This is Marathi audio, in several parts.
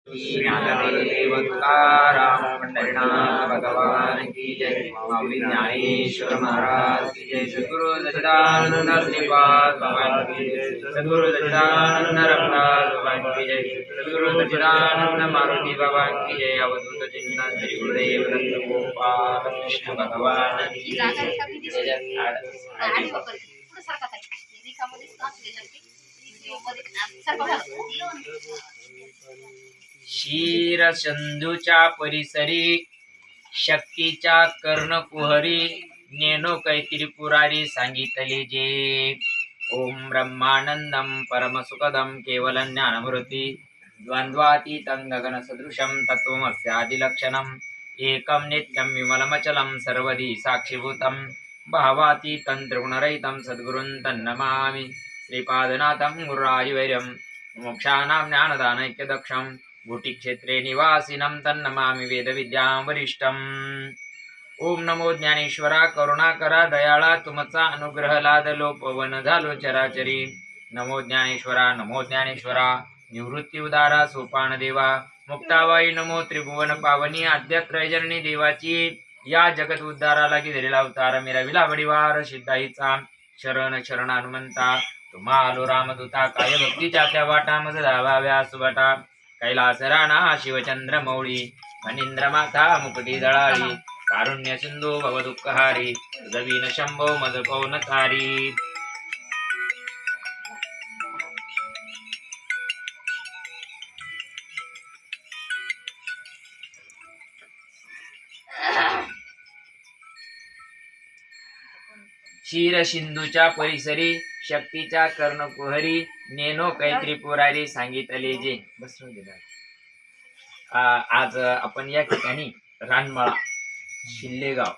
ज्ञानदेव तुकाराम पंढरीनाथ भगवान की जय। स्वामी ज्ञानेश्वर महाराज की जय। सद्गुरु सच्चिदानंद श्रीपाद भगवान की जय। सद्गुरु सच्चिदानंद रघुनाथ भगवान की जय। सद्गुरु सच्चिदानंद मारुति भगवान की जय। अवधूत चिंतन श्री गुरुदेव दत्त गोपाल कृष्ण भगवान की जय। क्षीर सिंधूच्या परिसरी शक्तीच्या कर्णकुहरी नेनो कैत्री पुरारी सांगितले जे। ओम ब्रह्मानंदम परमसुखदम केवल ज्ञानमूर्ती द्वंद्वातीतं गगन सदृशं तत्त्वमस्यादिलक्षणम् एकं नित्यं विमलमचलं सर्वधी साक्षीभूतं भावातीतं त्रिगुणरहितं सद्गुरुं तन्नमामि। श्रीपादनाथं गुरुराजवैर्यं मोक्षाणां ज्ञानदानैक्यदक्षं गुटिक्षेत्रे निवासिनं तन्नमामि वेदविद्यां वरिष्ठम्। ओम नमो ज्ञानेश्वरा करुणाकरा दयाळा तुमचा अनुग्रह लादलो पवन झालो चराचरी। नमो ज्ञानेश्वरा नमो ज्ञानेश्वरा निवृत्ती उदारा सोपान देवा मुक्ताबाई नमो त्रिभुवन पावनी आद्यत्रयजननी देवाची या जगत उद्धाराला घेतलेला अवतार मेरा विलावडीवार सिद्धाईचा शरण शरण हनुमंता तुम्हा आलो रामदूता काय भक्तीच्या त्या वाटा मज धावाव्या सुबटा कैलास राणा शिवचंद्र मौळी मनिंद्र माता मुकुटी दळाळी कारुण्य सिंधू भवदुःखहारी जवीन शंभो मज पौन तारी। क्षीर सिंधूच्या परिसरी शक्तीच्या कर्णकुहरी नेनो कैत्री पुरारी सांगितले जे। बसून आज आपण या ठिकाणी रानमळा शिल्लेगाव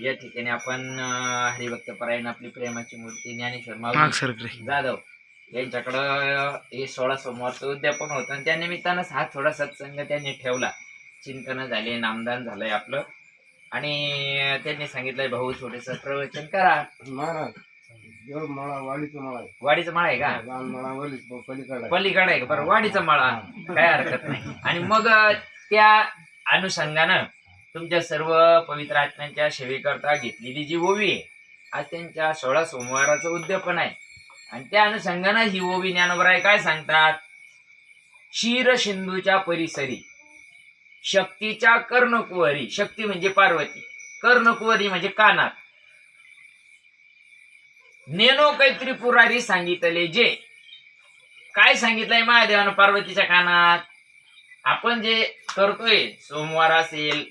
या ठिकाणी आपण हरिभक्त परायण आपली प्रेमाची मूर्ती ज्ञानेश्वर माऊली जाधव यांच्याकडं हे 16 सोमवारचं उद्यापन होतं आणि त्या निमित्तानं हा थोडा सत्संग त्यांनी ठेवला। चिंतन झाले नामदान झालंय आपलं आणि त्यांनी सांगितलंय भाऊ थोडस प्रवचन करा। वाडीचा माळा आहे का पलीकडे आहे का बरं वाडीचा माळा काय हरकत नाही। आणि मग त्या अनुषंगानं तुमच्या सर्व पवित्र आत्म्यांच्या सेवेकरता घेतलेली जी ओवी आहे आज त्यांच्या 16 सोमवाराचं उद्यापन आहे आणि त्या अनुषंगानं ही ओवी ज्ञानोबराय काय सांगतात। क्षीर सिंधूच्या परिसरी शक्तीच्या कर्णकुवरी शक्ती म्हणजे पार्वती कर्णकुवरी म्हणजे कानात नेनो कैत्री पुरारी सांगितले जे। काय सांगितलंय महादेवानं पार्वतीच्या कानात। आपण जे करतोय सोमवार असेल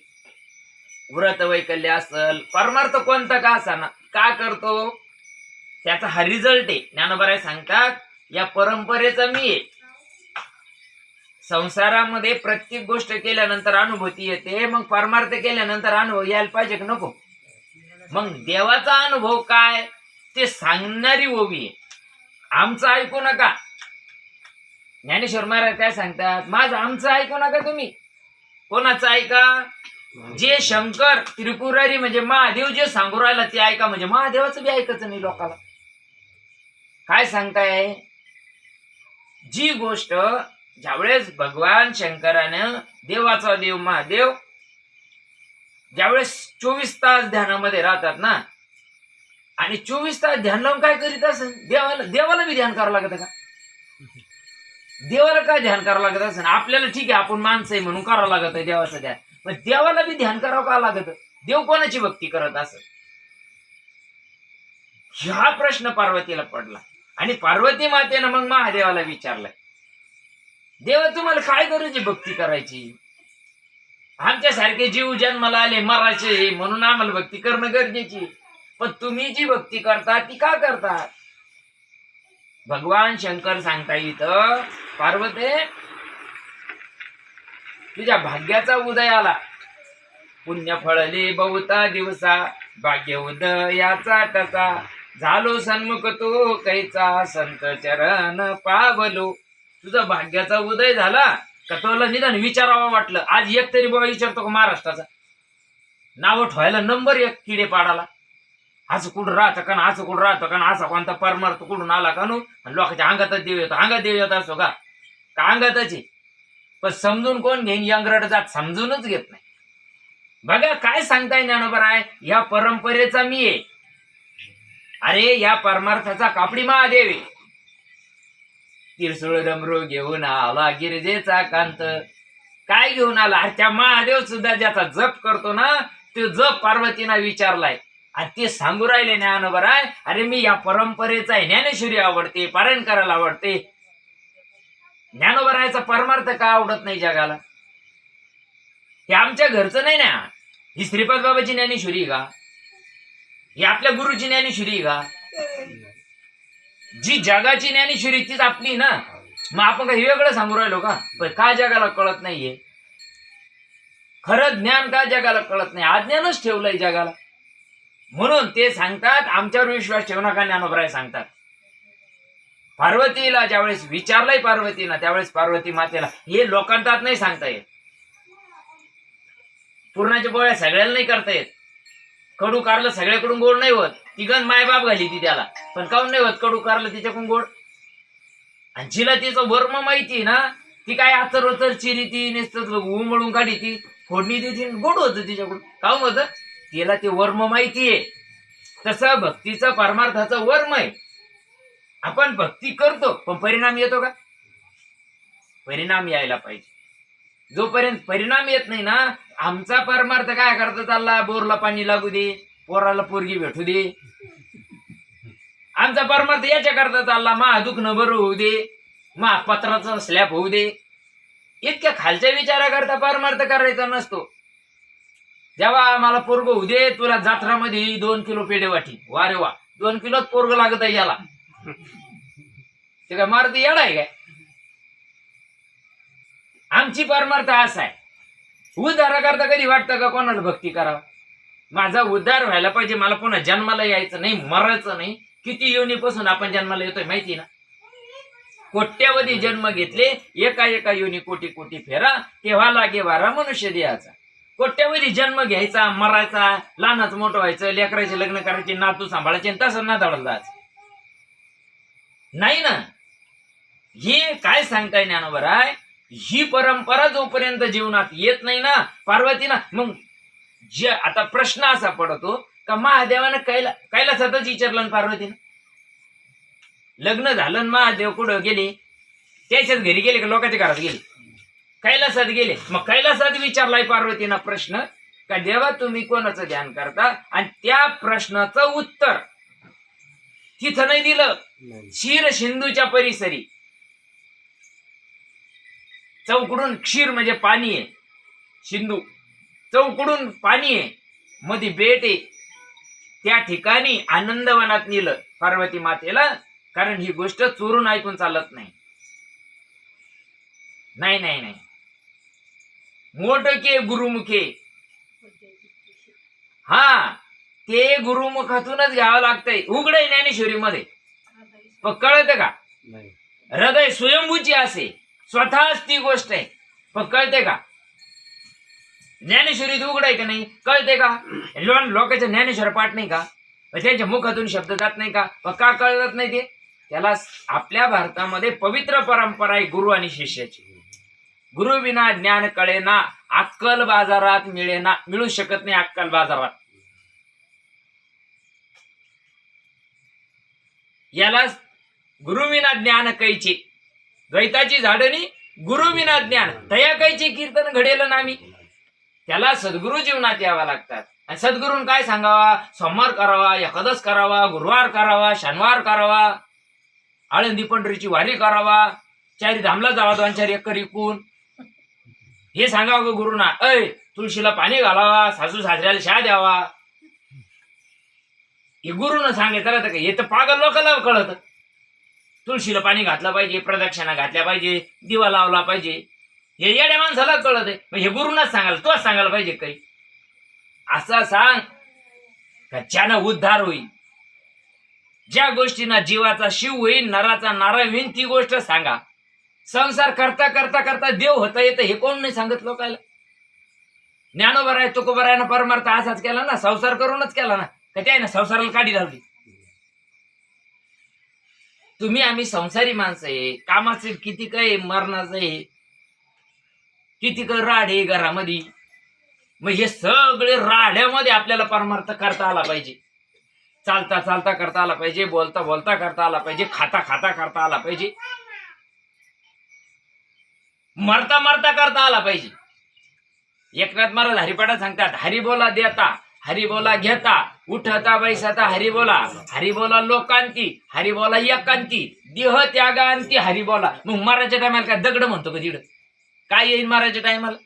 व्रत वैकल्य असेल परमार्थ कोणता का असाना का करतो त्याचा हा रिझल्ट आहे। ज्ञानोबराय सांगतात या परंपरेचा मी आहे। संसारामध्ये प्रत्येक गोष्ट केल्यानंतर अनुभूती येते मग परमार्थ केल्यानंतर अनुभव यायला पाहिजे की नको। मग देवाचा अनुभव काय ते सांगणारी ओवी आहे। आमचं ऐकू नका ज्ञानेश्वर महाराज काय सांगतात माझं आमचं ऐकू नका तुम्ही कोणाचं ऐका जे शंकर त्रिपुरारी म्हणजे महादेव जे सांगू राहिला ते ऐका म्हणजे महादेवाचं बी ऐकायचं नाही लोकाला। काय सांगताय जी गोष्ट ज्यावेळेस भगवान शंकरानं देवाचा देव महादेव ज्यावेळेस 24 तास ध्यानामध्ये राहतात ना आणि 24 तास ध्यान लावून काय करीत असेल देवाला बी ध्यान करावं लागत का देवाला काय ध्यान करावं लागत असेल आपल्याला ठीक आहे आपण माणसं आहे म्हणून करावं लागत आहे देवाचं ध्यान पण देवाला बी ध्यान करावं का लागत देव कोणाची भक्ती करत असेल हा प्रश्न पार्वतीला पडला आणि पार्वती मातेनं मग महादेवाला विचारलाय देवा तुम्हाला काय गरज आहे भक्ती करायची आमच्यासारखे जीव जन्माला आले मरायचे म्हणून आम्हाला भक्ती करणं गरजेची पण तुम्ही जी भक्ती करता ती का करता। भगवान शंकर सांगता इथं पार्वते तुझ्या भाग्याचा उदय आला पुण्य फळले बहुता दिवसा भाग्य उदयाचा टसा झालो सन्मुख तो कैचा संत चरण पावलो। तुझा भाग्याचा उदय झाला का तुला निदान विचारावा वाटलं आज एक तरी बाबा विचारतो का महाराष्ट्राचा नाव ठेवायला नंबर 1 किडे पाडाला असं कुठं राहतं का ना असं कुठं राहतं का ना असा कोणता परमार्थ कुठून आला का नो लोकांच्या अंगातच देव येतो अंगात देव येत असतो का अंगातच पण समजून कोण घेईन? यंगरट जात समजूनच घेत नाही. बघा काय सांगताय ज्ञानोबराय, या परंपरेचा मी आहे. अरे या परमार्थाचा कापडी महादेव आहे. तिरसुळ डमरू घेऊन आला गिरिजेचा कांत. काय घेऊन आला? अरे त्या महादेव सुद्धा ज्याचा जप करतो ना, तो जप पार्वतीना विचारलाय आणि ते सांगू राहिले ज्ञानोबराय, अरे मी या परंपरेचा आहे, ज्ञानेश्वरी आवडते, पारायण करायला आवडते. ज्ञानोबरायचा परमार्थ का आवडत नाही जगाला? हे आमच्या घरचं नाही ना. ही श्रीपाद बाबाची ज्ञानेश्वरी का? ही आपल्या गुरुची ज्ञानेश्वरी का? जी जगाची ज्ञानेश्वरी तीच आपली ना. मग आपण काही वेगळं सांगू राहिलो का? पण का जगाला कळत नाहीये? खरं ज्ञान का जगाला कळत नाही? अज्ञानच ठेवलंय जगाला. म्हणून ते सांगतात आमच्यावर विश्वास ठेवू नका. ज्ञानोबराय सांगतात पार्वतीला ज्यावेळेस विचारलंय पार्वतीनं, त्यावेळेस पार्वती मातेला हे लोकांतात नाही सांगता येत. पूर्णाच्या पोळ्या सगळ्याला नाही करता येत. कडू कारलं सगळ्याकडून गोड नाही होत. ती गण मायबाप घाली ती त्याला, पण काऊन नाही होत कडू कारलं तिच्याकडून गोड? आणि जिला तिचं वर्म माहिती ना, ती काय आचर चिरी ती नुसतं उमळून काढी ती फोडणी देती, गोड होतं तिच्याकडून. काऊन होतं? तिला ते वर्म माहितीये. तसं भक्तीचं परमार्थाचं वर्म आहे. आपण भक्ती करतो पण परिणाम येतो का? परिणाम यायला पाहिजे. जोपर्यंत परिणाम येत नाही ना, आमचा परमार्थ काय करता चालला? बोरला पाणी लागू दे, पोराला पोरगी भेटू दे. आमचा परमार्थ याच्या करता चालला, मा दुखणं बरं होऊ दे, मा पत्राचा स्लॅब होऊ दे. इतक्या खालच्या विचारा करता परमार्थ करायचा नसतो. जेव्हा मला पोरग होऊ दे, तुला जत्रामध्ये 2 किलो पेढे वाटी. वा रे वा, 2 किलोच पोरग लागत आहे याला. ते काय मारुती येडा आहे काय? आमची परमार्थ असा आहे. उद्धारा करता कधी वाटतं का कोणाला भक्ती करावा? माझा उद्धार व्हायला पाहिजे, मला पुन्हा जन्माला यायचं नाही, मरायचं नाही. किती योनीपासून आपण जन्माला येतोय माहिती ना? कोट्यावधी जन्म घेतले, एका एका योनी कोटी कोटी फेरा, तेव्हा लागे वारा मनुष्य देहाचा. कोट्यावधी जन्म घ्यायचा, मरायचा, लहानाचं मोठं व्हायचं, लेकराचे लग्न करायचे, नातू सांभाळायचे, तसं ना दळला नाही ना. हे काय सांगताय ज्ञानोबराय? ही परंपरा जोपर्यंत जीवनात येत नाही ना पार्वतीना, मग जे आता प्रश्न असा पडतो का महादेवानं कैलासातच विचारलं पार्वतीनं. लग्न झालं, महादेव कुठं गेले? त्याच्याच घरी गेले का लोकांच्या घरात गेले? कैलासात गेले. मग कैलासात विचारलाय पार्वतीनं प्रश्न का देवा तुम्ही कोणाचं ध्यान करता? आणि त्या प्रश्नाचं उत्तर तिथं नाही दिलं. क्षीर सिंधूच्या परिसरी चौकडून क्षीर म्हणजे पाणी आहे, सिंधू चौकडून पाणी आहे, मध्ये बेट आहे. त्या ठिकाणी आनंदवनात नेलं पार्वती मातेला. कारण ही गोष्ट चोरून ऐकून चालत नाही. नाही नाही नाही, मोठके गुरुमुखे. हा, ते गुरुमुखातूनच घ्यावं लागतंय. उघडय ज्ञानेश्वरी मध्ये, पण कळतं का? हृदय स्वयंभूची असे, स्वतःच ती गोष्ट आहे, पण कळते का? ज्ञानेश्वरीत उघडाय का नाही? कळते का? लोकांच्या ज्ञानेश्वर पाठ नाही का? त्यांच्या मुखातून शब्द जात नाही का? का कळत नाही ते? त्याला आपल्या भारतामध्ये पवित्र परंपरा आहे गुरु आणि शिष्याची. गुरु विना ज्ञान कळेना, अक्कल बाजारात मिळेना. मिळू शकत नाही अक्कल बाजारात. याला गुरु विना ज्ञान कैचे, द्वैताची झाडणी गुरु विना ज्ञान तया कैचे कीर्तन घडेल नामी. त्याला सद्गुरु जीवनात यावा लागतात. आणि सद्गुरून काय सांगावा? सोमवार करावा, एकादश करावा, गुरुवार करावा, शनिवार करावा, आळंदी पंढरीची वारी करावा, 4 धामला जावा, 2-4 एकर इकून. हे सांगावं गुरुना. तुळशीला पाणी घालावा, सासू सासऱ्याला शा द्यावा. हे गुरुनं सांगितलं का? हे तर पागल लोकांना कळत. तुळशीला पाणी घातलं पाहिजे, प्रदक्षिणा घातल्या पाहिजे, दिवा लावला पाहिजे. हे येड्या माणसाला कळत आहे. हे गुरुनाच सांगायला, तोच सांगायला पाहिजे काही. असं सांग का ज्यानं उद्धार होईल, ज्या गोष्टीना जीवाचा शिव होईल, नराचा नारा होईल, ती गोष्ट सांगा. संसार करता करता करता देव होता येतं हे कोण नाही सांगत लोकांना. ज्ञानोबराय तुकोबरायनं परमार्थ असाच केला ना, संसार करूनच केला ना. का त्या ना संसाराला काढी लावली. तुम्ही आम्ही संसारी माणसं आहे, कामाचे किती काय मरणाचं आहे. किती राडे घरामध्ये. मग हे सगळे राड्यामध्ये आपल्याला परमार्थ करता आला पाहिजे. चालता चालता करता आला पाहिजे, बोलता बोलता करता आला पाहिजे, खाता खाता करता आला पाहिजे, मरता मरता करता आला पाहिजे. एकनाथ महाराज हरिपाठात सांगतात, हरी बोला देता, हरी बोला घेता, उठता बैसता हरी बोला लोकांती, हरी बोला एकांती, देह त्यागांती हरी बोला. मग महाराजच्या टायमाला काय दगड म्हणतो का तिकडं? काय येईल महाराजच्या टायमाला?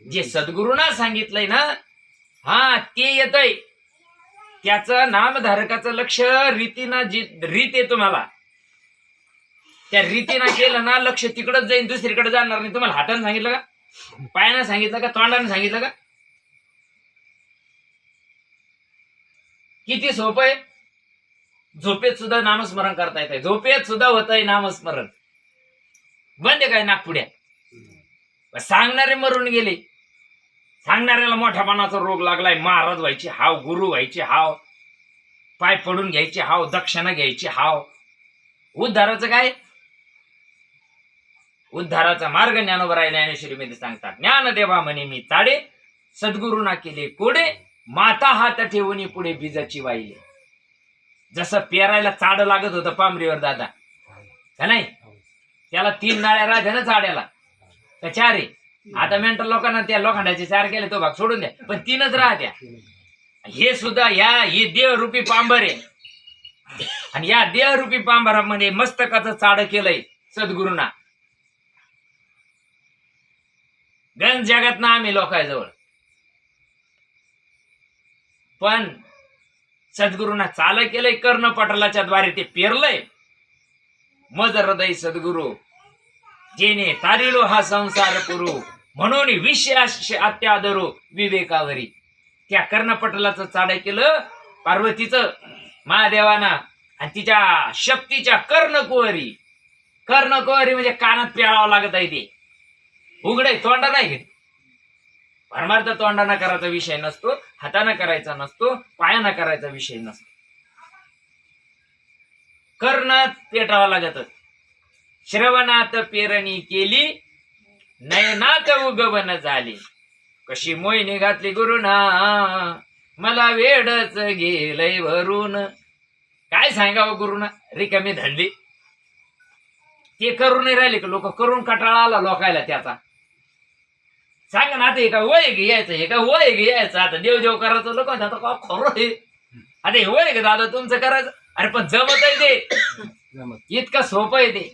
जे सद्गुरूंना सांगितलंय ना, हा ते येतय. त्याचं नामधारकाचं लक्ष रीतीनं, जी रीत आहे तुम्हाला त्या रीतीनं केलं ना, लक्ष तिकडच जाईन, दुसरीकडे जाणार नाही. तुम्हाला हाताने सांगितलं का, पायानं सांगितलं का, तोंडाने सांगितलं का? किती सोपं आहे. झोपेत सुद्धा नामस्मरण करता येत आहे, झोपेत सुद्धा होत आहे नामस्मरण. बंद काय नागपुड्या? सांगणारे मरून गेले. सांगणाऱ्याला मोठ्यापणाचा रोग लागलाय. महाराज व्हायची हाव, गुरु व्हायची हाव, पाय पडून घ्यायची हाव, दक्षिणा घ्यायची हाव. उद्धाराचं काय? उद्धाराचा मार्ग ज्ञानोबराय ज्ञानेश्वरीमध्ये सांगतात, ज्ञानदेवा म्हणे मी ताडे, सद्गुरूंना केले कोडे, माता हात ठेवून पुढे बीजाची वाहिले. जसं पेरायला चाड लागत होतं पांबरीवर दादा, का नाही? त्याला 3 नाळ्या राहत्या ना चाड्याला, त्या 4 आहे. आता मेंटल लोकांना त्या लोखंडाचे 4 केले, तो भाग सोडून द्या, पण 3च राहत्या. हे सुद्धा हे देहरूपी पांबर आहे. आणि या देहरूपी पांबरामध्ये मस्तकाचं चाड केलंय सद्गुरूंना. गंज जगात ना आम्ही लोकांजवळ, पण सद्गुरूंना चाल केलंय कर्णपटलाच्या द्वारे, ते पेरलंय. मज हृदय सद्गुरु जेने तारिलो हा संसार पुरू, म्हणून विषय अत्यादरो विवेकावरी. त्या कर्णपटलाचं चाड केलं पार्वतीचं महादेवाना, आणि तिच्या शक्तीच्या कर्णकुवरी. कर्णकुवरी म्हणजे कानात प्याळावं लागत आहे. ते उघडे तोंडा नाही घेत. परमार्थ तोंडाना करायचा विषय नसतो, हाताना करायचा नसतो, पायाना करायचा विषय नसतो. कर्णात पेटावं लागत. श्रवणात पेरणी केली, नयनात उगवण झाली, कशी मोहिनी घातली गुरुना, मला वेडच गेलय भरून. काय सांगावं गुरुना, रिकामी धंदे. ते करून राहिले का लोक, करून कटाळा आला लोकायला त्याचा. सांग ना, आता हे का वय घ्यायचं, हे का वय घ्यायचं, आता देव करायचं लोक. आता का खरं हे, आता हे वय का दादा तुमचं करायचं? अरे पण जमत आहे ते, इतकं सोपं आहे ते.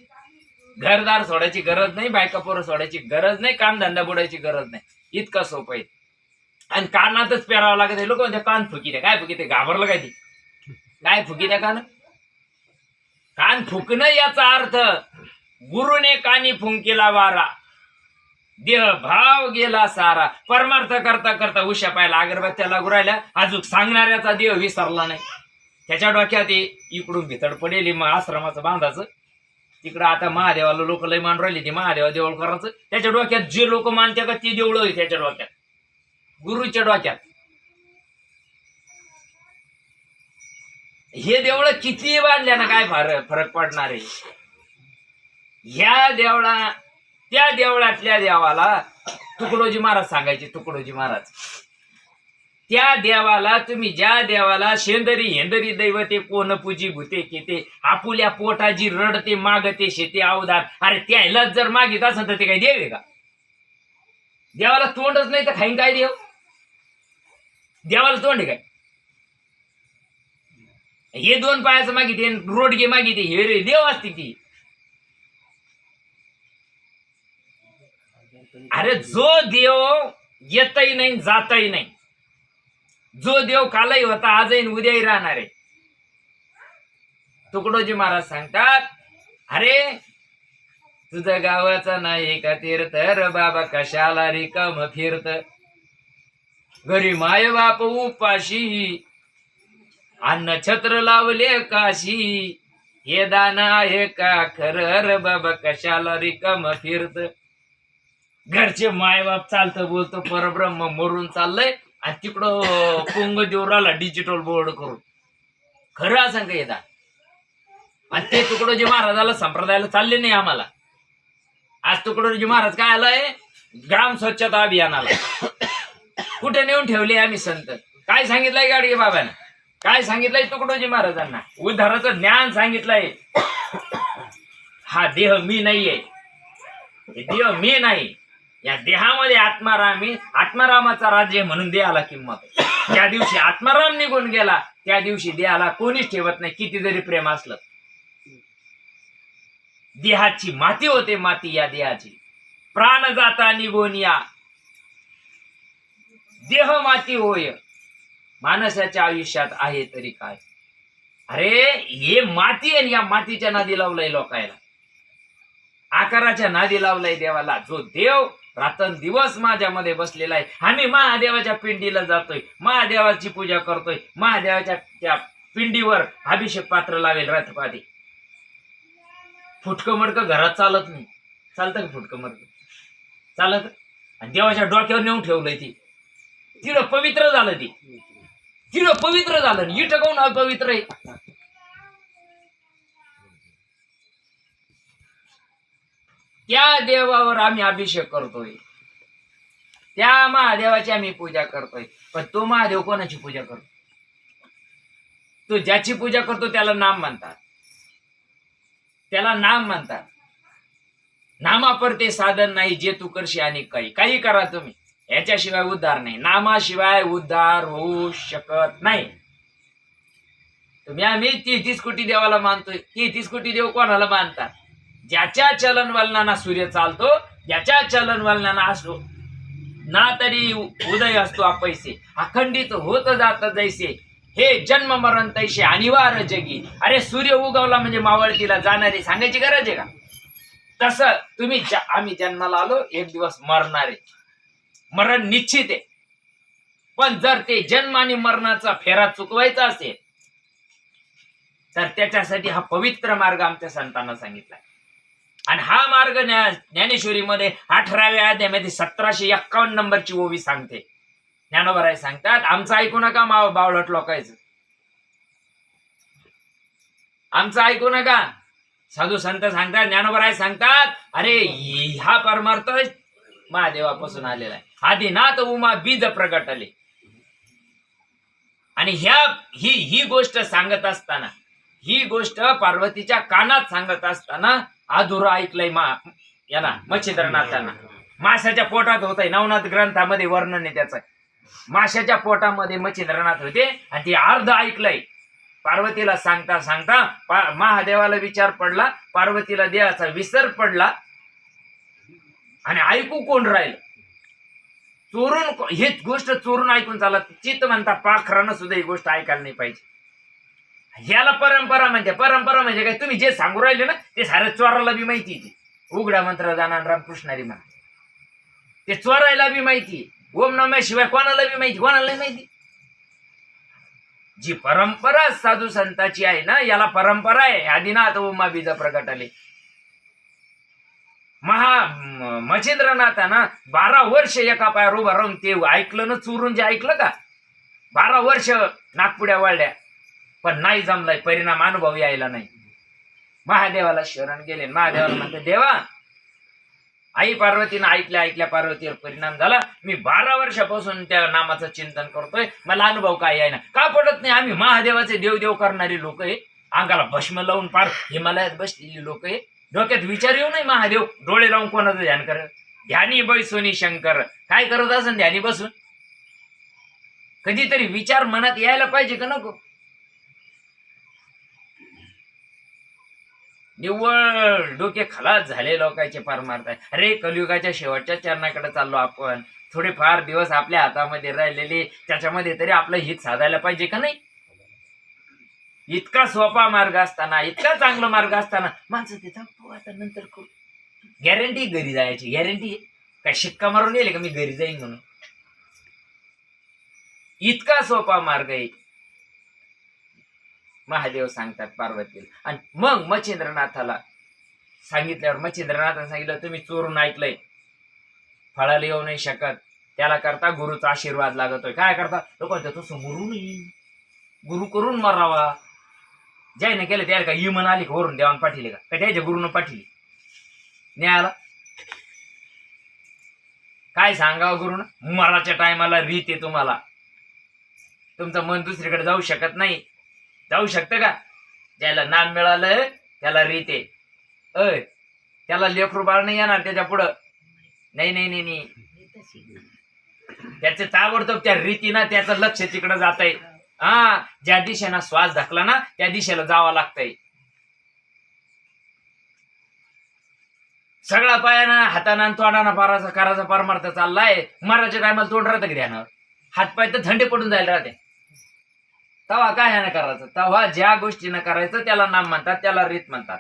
घरदार सोडायची गरज नाही, बायका पोरं सोडायची गरज नाही, कामधंदा बुडायची गरज नाही, इतकं सोपं आहे. आणि कानातच पेरावं लागत आहे. लोक म्हणते कान फुकी द्या. काय फुकी ते? घाबरलं काय? ते काय फुकी द्या कान? कान फुकणं याचा अर्थ गुरुने कानी फुंकीला वारा, देह भाव गेला सारा. परमार्थ करता करता उशा पायला अगरबत्त्या लागू राहिल्या, अजून सांगणाऱ्याचा देह विसरला नाही. त्याच्या डोक्यात इकडून भितड पडेल मग आश्रमाचं बांधायचं. तिकडं आता महादेवाला लोक लय मान राहिली, ते महादेवा देवळ करायचं. त्याच्या डोक्यात जे लोक मानते का ते देवळ आहे त्याच्या डोक्यात, गुरुच्या डोक्यात. हे देवळ किती बांधल्यानं काय फरक पडणार आहे? ह्या देवळा, त्या देवळातल्या देवाला तुकडोजी महाराज सांगायचे. तुकडोजी महाराज, त्या देवाला तुम्ही, ज्या देवाला शेंदरी हेंदरी दैवते कोण पूजी भूते केते, आपुल्या पोटाची रडते मागते शेते अवधान. अरे त्यालाच जर मागित असेल तर ते काही देव आहे का? देवाला तोंडच नाही तर खाईन काय देव? देवाला तोंड आहे काय? हे 2 पायाचं मागिते, रोडगे मागिते, हे रे देव असते ती. अरे जो देव येतही नाही जातही नाही, जो देव कालही होता आजही उद्याही राहणार आहे. तुकडोजी महाराज सांगतात, अरे तुझं गावाचा नाही का तीर्थ, र बाबा कशाला रिकाम फिरत, घरी माय बाप उपाशी, अन्न छत्र लावले काशी, हे दान आहे का खरं, र बाबा कशाला रिकाम फिरत. घरचे मायबाप चालतं बोलतो, परब्रह्म मरून चाललंय, आणि तिकडं पुंग देवराला डिजिटल बोर्ड करून. खरं असं का येतात? आणि ते तुकडोजी महाराजाला संप्रदायाला चालले नाही आम्हाला. आज तुकडोजी महाराज काय आलाय, ग्राम स्वच्छता अभियानाला कुठे नेऊन ठेवले आम्ही संत? काय सांगितलंय गाडगे बाबांना? काय सांगितलंय तुकडोजी महाराजांना? उद्धाराचं ज्ञान सांगितलंय. हा देह मी नाहीये, हे देह मी नाही. या देहामध्ये आत्माराम, आत्मारामाचा राज्य म्हणून देहाला किंमत. ज्या दिवशी आत्माराम निघून गेला त्या दिवशी देहाला कोणीच ठेवत नाही, किती जरी प्रेम असलं. देहाची माती होते, माती या देहाची. प्राण जाता निघून या देह माती होय, माणसाच्या आयुष्यात आहे तरी काय. अरे हे माती आहे, या मातीच्या नादी लावलंय लोकायला, आकाराच्या नादी लावलाय देवाला. जो देव रात्रंदिवस माझ्यामध्ये बसलेला आहे. आम्ही महादेवाच्या पिंडीला जातोय, महादेवाची पूजा करतोय, महादेवाच्या त्या पिंडीवर अभिषेक पात्र लावेल रथपाती. फुटकं मडकं घरात चालत नाही. चालतं का फुटकं मडकं? चालत. आणि देवाच्या डोक्यावर नेऊन ठेवलंय ती, तिथं पवित्र झालं. ती तिथं पवित्र झालं, इथं कोण अपवित्र आहे? त्या देवावर आम्ही अभिषेक करतोय, त्या महादेवाची आम्ही पूजा करतोय. पण तो महादेव कोणाची पूजा करतो? तो ज्याची पूजा करतो त्याला नाम म्हणतात, त्याला नाम म्हणतात. नामापर ते साधन नाही जे तू करशी आणि काही करा तुम्ही, याच्याशिवाय उद्धार नाही. नामाशिवाय उद्धार होऊ शकत नाही. तुम्ही आम्ही 33 कोटी देवाला मानतोय. 33 कोटी देव कोणाला मानतात? ज्याच्या चलन वलनाना सूर्य चालतो, ज्याच्या चलन वलनाना असतो ना तरी उदय असतो अपैसे, अखंडित होत जात जैसे, हे जन्म मरण तैसे अनिवार्य जगी. अरे सूर्य उगवला म्हणजे मावळतीला जाणारे सांगायची गरज आहे का? तसं तुम्ही आम्ही जन्माला आलो, एक दिवस मरणार आहे, मरण निश्चित आहे. पण जर ते जन्म आणि मरणाचा फेरा चुकवायचा असेल तर त्याच्यासाठी हा पवित्र मार्ग आमच्या संतांना सांगितलाय. आणि हा मार्ग ज्ञानेश्वरीमध्ये 18व्या अध्यायामध्ये 1751 नंबरची ओवी सांगते. ज्ञानोबराय सांगतात, आमचं ऐकू नका बावळट लोकायचं, आमचं ऐकू नका. साधू संत सांगतात, ज्ञानोबराय सांगतात, अरे हा परमार्थ महादेवापासून आलेला आहे. आदिनाथ उमा बीज प्रगटले. आणि ही गोष्ट सांगत असताना, ही गोष्ट पार्वतीच्या कानात सांगत असताना अधुरा ऐकलंय याला मच्छिंद्रनाथांना. माशाच्या पोटात होतंय, नवनाथ ग्रंथामध्ये वर्णन आहे त्याचं. माशाच्या पोटामध्ये मच्छिंद्रनाथ होते आणि ते अर्ध ऐकलंय. पार्वतीला सांगता सांगता महादेवाला विचार पडला, पार्वतीला देवाचा विसर पडला. आणि ऐकू कोण राहिलं? चोरून, ही गोष्ट चोरून ऐकून चालत. चित्त म्हणता पाखरानं सुद्धा ही गोष्ट ऐकायला नाही पाहिजे. ह्याला परंपरा म्हणजे काय? तुम्ही जे सांगू राहिले ना ते सारं चोराला बी माहिती. उघडा मंत्र जाणार रामकृष्णारी म्हणा, ते चोरायला बी माहिती. ओम नमः शिवाय कोणाला बी माहिती, कोणाला नाही माहिती. जी परंपरा साधू संताची आहे ना, याला परंपरा आहे. आदिनाथ उमा बीज प्रगटले. मच्छिंद्रनाथांना 12 वर्ष एका पायावर उभा राहून ते ऐकलं ना, चोरून जे ऐकलं का, 12 वर्ष नागपुड्या वळल्या, पण नाही जमलाय. परिणाम अनुभव यायला नाही. महादेवाला शरण गेले. महादेवाला म्हणते, देवा आई पार्वतीनं ऐकल्या पार्वतीवर परिणाम झाला. मी 12 वर्षापासून त्या नामाचं चिंतन करतोय, मला अनुभव काय आहे ना. का पडत नाही? आम्ही महादेवाचे देव करणारी लोक आहे, अंगाला भस्म लावून पार हिमालयात बसलेली लोक आहे. डोक्यात विचार येऊ नाही महादेव डोळे लावून कोणाचं ध्यान करत? ध्यानी बैसोनी शंकर. काय करत असेल ध्यानी बसून? कधीतरी विचार मनात यायला पाहिजे का नको? निव्वळ डोके खलास झाले लोकांचे परमार्थ आहे. अरे कलियुगाच्या शेवटच्या चरणाकडे चाललो आपण. थोडेफार दिवस आपल्या हातामध्ये राहिलेले, त्याच्यामध्ये तरी आपलं हित साधायला पाहिजे का नाही? इतका सोपा मार्ग असताना, इतका चांगला मार्ग असताना माणसं ते आता नंतर करू. गॅरंटी घरी जायची गॅरंटी आहे काय? शिक्का मारून येईल का मी घरी जाईन म्हणून? इतका सोपा मार्ग आहे. महादेव सांगतात पार्वतीला. आणि मग मच्छिंद्रनाथाला सांगितल्यावर मच्छिंद्रनाथाने सांगितलं, तुम्ही चोरून ऐकलंय, फळाला येऊ नाही शकत. त्याला करता गुरुचा आशीर्वाद लागतोय. काय करता लोक? तसं गुरु नाही, गुरु करून मारावा. ज्याने केलं त्याला का इमन आली का वरून देवान पाठीले का? त्याच्या गुरुनं पाठीली न्यायाला? काय सांगावं गुरु ना, मराच्या टायमाला रीत आहे तुम्हाला. तुमचं मन दुसरीकडे जाऊ शकत नाही. जाऊ शकतं का? ज्याला नाम मिळालं त्याला रीत आहे. त्याला लेकरू बाळ नाही येणार त्याच्या पुढं. नाही नाही नाही नाही, त्याचं ताबडतोब त्या रीतीनं त्याचं लक्ष तिकडं जात आहे. ज्या दिशेनं श्वास धकला ना त्या दिशेला जावं लागतंय. सगळा पायानं हातानं तोंडानं पाराचा कराचा परमार्थ चाललाय. मराच्या टायमाला तोंड राहतं की ध्यानावर, हातपाय तर थंडे पडून जायला राहते. तवा काय ह्यानं करायचं? तवा ज्या गोष्टीनं करायचं त्याला नाम म्हणतात, त्याला रीत म्हणतात.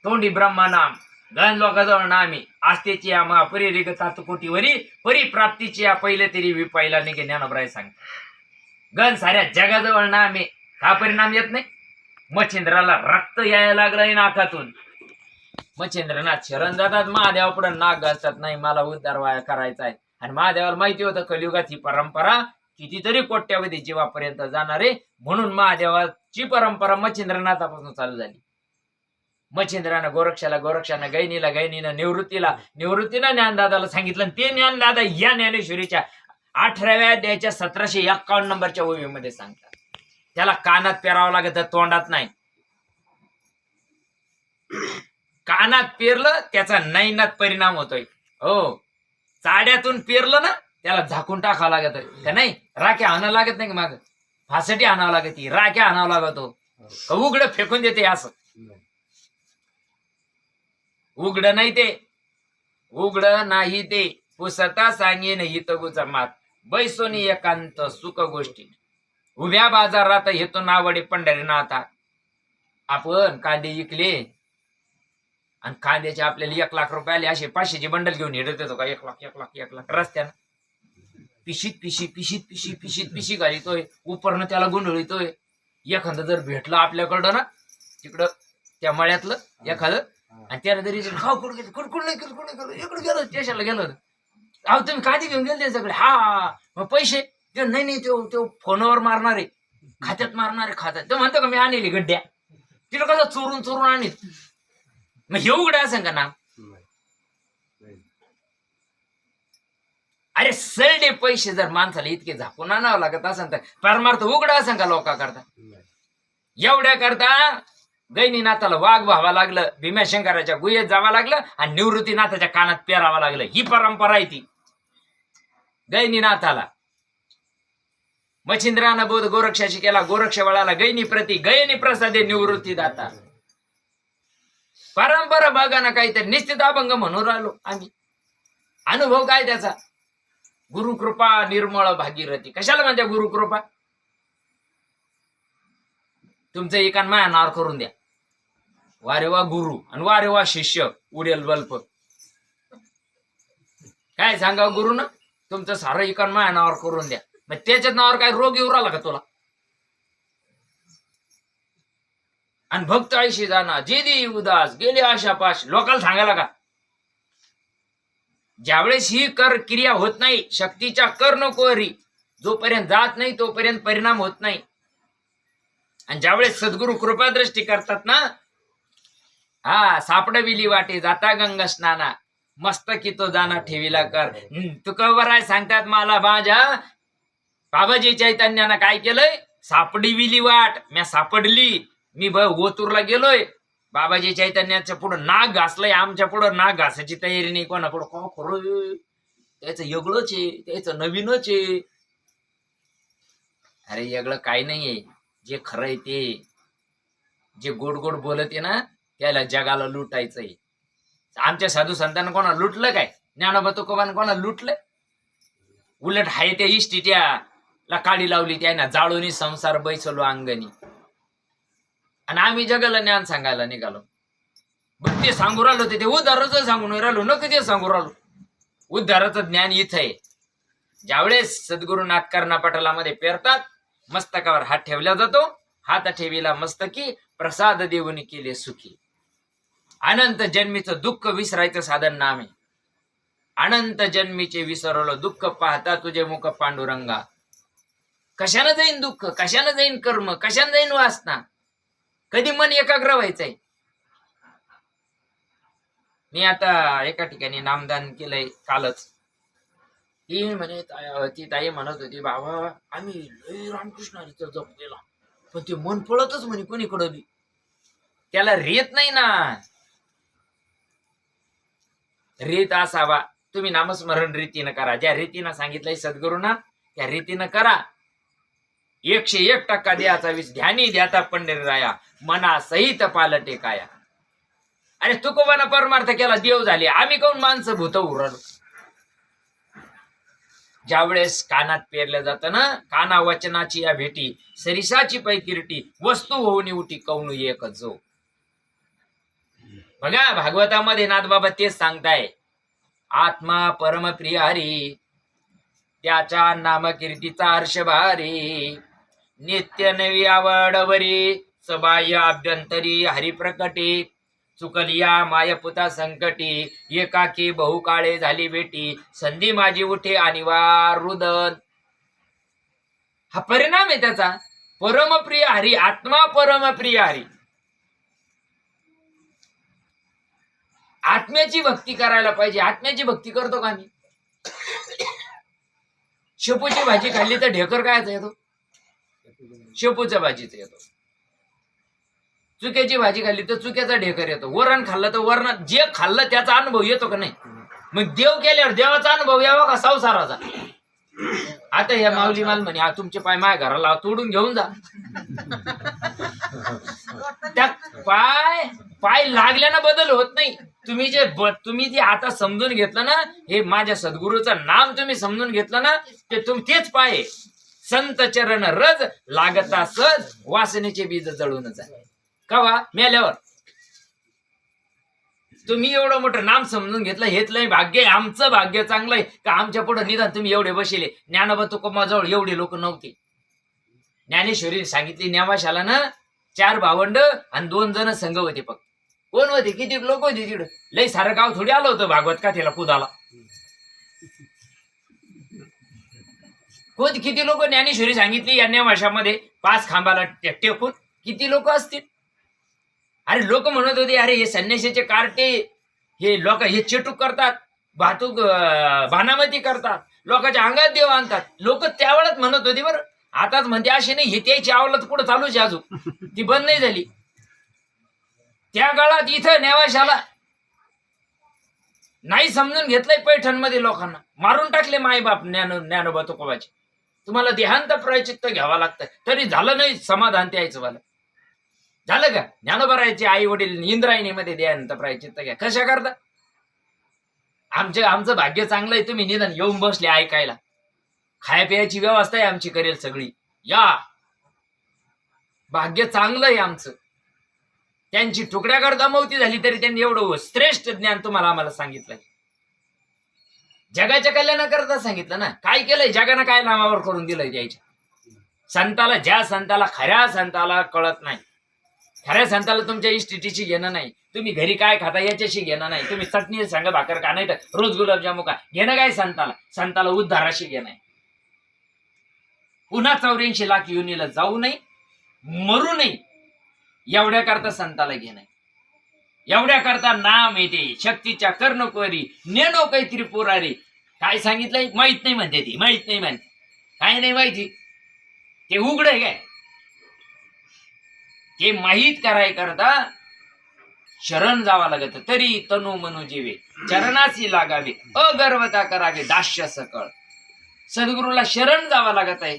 तोंडी ब्रह्मा नाम गण लोकाजवळ नामी आस्तेची या महापरी रिग कोटीवरी परी प्राप्तीची या पहिले तरी विपायला निघे ज्ञानोबराय सांग. गण साऱ्या जगाजवळ नामे का परिणाम येत नाही? मच्छिंद्राला रक्त यायला लागलंय नाकातून. मच्छिंद्रनाथ शरण जातात, महादेवा पुढे नाक घालतात, नाही मला उद्धार वाया करायचा आहे. आणि महादेवाला माहिती होतं कलियुगाची परंपरा कितीतरी कोट्यावधी जीवापर्यंत जाणार आहे, म्हणून महादेवाची परंपरा मच्छिंद्रनाथापासून चालू झाली. मच्छिंद्रानं गोरक्षाला, गोरक्षानं गैनीला, गैनीनं निवृत्तीनं ज्ञानदादाला सांगितलं. ते ज्ञानदादा या ज्ञानेश्वरीच्या 18व्या अध्यायाच्या 1751 नंबरच्या ओवीमध्ये सांगतात. त्याला कानात पेरावं लागत, तोंडात नाही. कानात पेरलं त्याचा नैनात परिणाम होतोय. चाड्यातून पेरलं ना त्याला झाकून टाकावं लागत का नाही? राख्या आणावं लागत नाही का? माग फासाठी आणावं लागत, राख्या आणावं लागतो. उघड फेकून देते असं. उघड नाही ते, उघड नाही ते पुसता सांगेन हितगुचा मात बैसोनी एकांत सुख गोष्टी उभ्या बाजारात येतो नावडे पंढरीनाथा. आपण कांदे विकले आणि कांद्याचे आपल्याला 1 लाख रुपये आले, असे 500चे बंडल घेऊन हिडत येतो का? 1 लाख 1 लाख 1 लाख रस्त्यानं पिशीत पिशी घालितोय, उपरनं त्याला गुंडळीतोय. एखादं जर भेटलं आपल्याकडं ना तिकडं त्या मळ्यातलं एखादं, आणि त्याला जरी कुडकुड नाही इकडे गेलो स्टेशनला गेलो, अहो तुम्ही कांदे घेऊन गेले सगळे? मग पैसे ते नाही तो फोनवर मारणारे, खात्यात मारणारे, खात्यात. तो म्हणतो का मी आणली गड्ड्या, तिला कसं चोरून आणीत. मग हे उघडं असं का ना? अरे सरडे पैसे जर माणसाला इतके झाकून आणावं लागत असेल तर परमार्थ उघडा असं का लोका करता? एवढ्या करता गैनीनाथाला वाघ व्हावं लागलं, भीमाशंकराच्या गुहेत जावं लागलं, आणि निवृत्तीनाथाच्या कानात पेरावं लागलं. ही परंपरा आहे ती गैनीनाथाला. मच्छिंद्रानं बोध गोरक्षाशी केला, गोरक्ष वळाला गैनी प्रती गैनी प्रसादे निवृत्ती दाता. परंपरा बघा ना, काहीतरी निश्चित अभंग म्हणून राहिलो आम्ही. अनुभव काय त्याचा? गुरुकृपा निर्मळ भागीरथी. कशाला म्हणते गुरुकृपा? तुमचं एकान माया नार करून द्या, वारे वा गुरु आणि वारे वा शिष्य, उडेल बल्प. काय सांगा गुरु ना, तुमचं सारं एकान माया नावावर करून द्या. मग त्याच्यात नावावर काय रोग येऊ राहिला का तुला? आणि भक्त आयशी जाना जे दे उदास गेले आशापाश, लोकांना सांगायला का? ज्यावेळेस ही कर क्रिया होत नाही, शक्तीच्या कर नको हरी, जोपर्यंत जात नाही तोपर्यंत परिणाम होत नाही. आणि ज्यावेळेस सद्गुरु कृपादृष्टी करतात ना, सापडविली वाटे जाता गंगा स्नाना, मस्तकी तो जाना ठेवीला कर. तुकोबराय सांगतात मला माझ्या बाबाजी चैतन्यानं काय केलंय? सापडविली वाट, म्या सापडली. मी ओतूरला गेलोय, बाबाजी चैतन्याच्या पुढं नाक घासलंय, आमच्या पुढं नाक घासायची तयारी नाही. कोणा पुढं का खरं? त्याचं वेगळंच आहे, त्याचं नवीनच आहे. अरे वेगळं काही नाहीये, जे खरं आहे ते, जे गोड गोड बोलत आहे ना त्याला जगाला लुटायचंय. आमच्या साधू संतांना कोणा लुटलं काय? ज्ञानोबा तुकोबानं कोणा लुटलं? उलट हाय त्या इष्टिट्याला काळी लावली, त्यानं जाळूनी संसार बैसलो अंगणी. आणि आम्ही जगाला ज्ञान सांगायला निघालो. बघ ते सांगू राहिलो, ते उद्धाराचं सांगून राहिलो, नको ते सांगू राहिलो. उद्धाराचं ज्ञान इथं आहे. ज्यावेळेस सद्गुरुनाथ कर्णपटलामध्ये पेरतात, मस्तकावर हात ठेवला जातो, हात ठेवीला मस्तकी प्रसाद देऊन केले सुखी. अनंत जन्मीचं दुःख विसरायचं साधन नाम आहे. अनंत जन्मीचे विसरलो दुःख पाहता तुझे मुख पांडुरंगा. कशानं जाईन दुःख, कशानं जाईन कर्म, कशानं जाईन वासना? कधी मन एकाग्र व्हायचंय. मी आता एका ठिकाणी नामदान केलंय कालच. ती ताई म्हणत होती, बाबा आम्ही लय रामकृष्ण हरीचा जप केला, पण ते मन पळतच म्हणे कोणीकडं बी. त्याला रीत नाही ना. रीत असावा. तुम्ही नामस्मरण रीतीनं करा, ज्या रीतीनं सांगितलंय सद्गुरूंना त्या रीतीनं करा. 101% द्याचा वीस ध्यानी द्याता पंढरीराया, मना सहित पालटे काया. अरे तुकोबानं परमार्थ केला, देव झाले, आम्ही काऊन माणसं भूत उरलो. ज्यावेळेस कानात पेरलं जातं ना, काना वचनाची या भेटी सरिसाची पैकिरटी, वस्तू होऊन उठी कौन एक जो. बघा भागवतामध्ये नाथबाबा तेच सांगताय, आत्मा परमप्रिय हरी, त्याच्या नामकीर्तीचा हर्ष भारी, नित्य नवी आवडवरी, सबाह्य अभ्यंतरी हरिप्रकटी, चुकलिया मायपुता संकटी, एकाकी बहुकाळे झाली भेटी, संधी माझी उठे अनिवार्य रुदन. हा परिणाम आहे त्याचा. परमप्रिय हरी, आत्मा परमप्रिय हरी. आत्म्याची भक्ती करायला पाहिजे. आत्म्याची भक्ती करतो का मी? शेपूची भाजी खाल्ली तर ढेकर कायचा येतो? शेपूच्या भाजीचा येतो. चुक्याची भाजी खाल्ली तर चुक्याचा ढेकर येतो. वरण खाल्लं तर वरण, जे खाल्लं त्याचा अनुभव येतो का नाही? मग देव केल्यावर देवाचा अनुभव यावा का संसाराचा? आता या माऊली माल म्हणे, तुमचे पाय माझ्या घराला तोडून घेऊन जा. त्या पाय लागल्यानं बदल होत नाही. तुम्ही जे आता समजून घेतलं ना, हे माझ्या सद्गुरूचं नाम तुम्ही समजून घेतलं ना, ते तेच पाय. संत चरण रज लागता सज, वासनेचे बीज जळूनच आहे. कवा? मेल्यावर. तुम्ही एवढं मोठं नाम समजून घेतलं, हेतलंय भाग्य. आमचं भाग्य चांगलं आहे का आमच्या पुढे निदान तुम्ही एवढे बसले. ज्ञानोबा तुकोबाजवळ एवढे लोक नव्हते. ज्ञानेश्वरी सांगितली, नेवाशाला ना 4 भावंड आणि 2 जण संघ होते फक्त. कोण होते? किती लोक होते तिकडं? लय सारं गाव थोडी आलं होतं भागवत कथेला कुदाला. किती लोक? ज्ञानेश्वरी सांगितली या नेवाशामध्ये 5 खांबाला टेकून किती लोक असतील? अरे लोक म्हणत होते, अरे हे संन्याशाचे कार्टे, हे लोक हे चेटूक करतात, वाहतूक भानामती करतात, लोकांच्या अंगात देव आणतात. लोक त्यावेळेस म्हणत होते. बरं आताच म्हणते अशी नाही, हे त्याची आवडत पुढे चालूच आहे अजून, ती बंद नाही झाली. त्या काळात इथं नेवाशाला नाही समजून घेतलंय, पैठणमध्ये लोकांना मारून टाकले मायबाप ज्ञानोबा तुकोबाचे. तुम्हाला देहांत प्रायचित्त घ्यावा लागतं, तरी झालं नाही समाधान त्याचं वाला. झालं का? ज्ञानोबरायचे आई वडील इंद्रायणीमध्ये देहांत प्रायचित्त घ्या. कशा करता? आमचं भाग्य चांगलं आहे, तुम्ही निदान येऊन बसले ऐकायला. खाया प्यायची व्यवस्था आहे आमची, करेल सगळी. या भाग्य चांगलं आहे आमचं. त्यांची तुकड्याकर दमवती झाली तरी त्यांनी एवढं श्रेष्ठ ज्ञान तुम्हाला आम्हाला सांगितलंय. जगाच्या कल्याणाकरता सांगितलं ना. काय केलंय जगानं? काय नामावर करून दिलंय द्यायच्या संताला? ज्या संताला, खऱ्या संताला कळत नाही, खऱ्या संताला तुमच्या इस्टेटीशी घेणं नाही, तुम्ही घरी काय खाता याच्याशी घेणं नाही, तुम्ही चटणी सांगा भाकर का नाही तर रोज गुलाबजामू का घेणं काय संताला उद्धाराशी घेणं आहे. पुन्हा 84 लाख योनीला जाऊ नये, मरू नये, एवढ्या करता संताला घेणं. एवढ्या करता नाम येते शक्तीच्या कर्णकोरी, नेनो काहीतरी पोरारी. काय सांगितलंय? माहित नाही म्हणते ती, माहित नाही म्हणते. काय नाही माहिती? ते उघड आहे काय? ते माहीत कराय करता शरण जावा लागत. तरी तनु मनु जीवे चरणाशी लागावे, अगर्वता करावे दास्य सकळ. सद्गुरूला शरण जावा लागत आहे,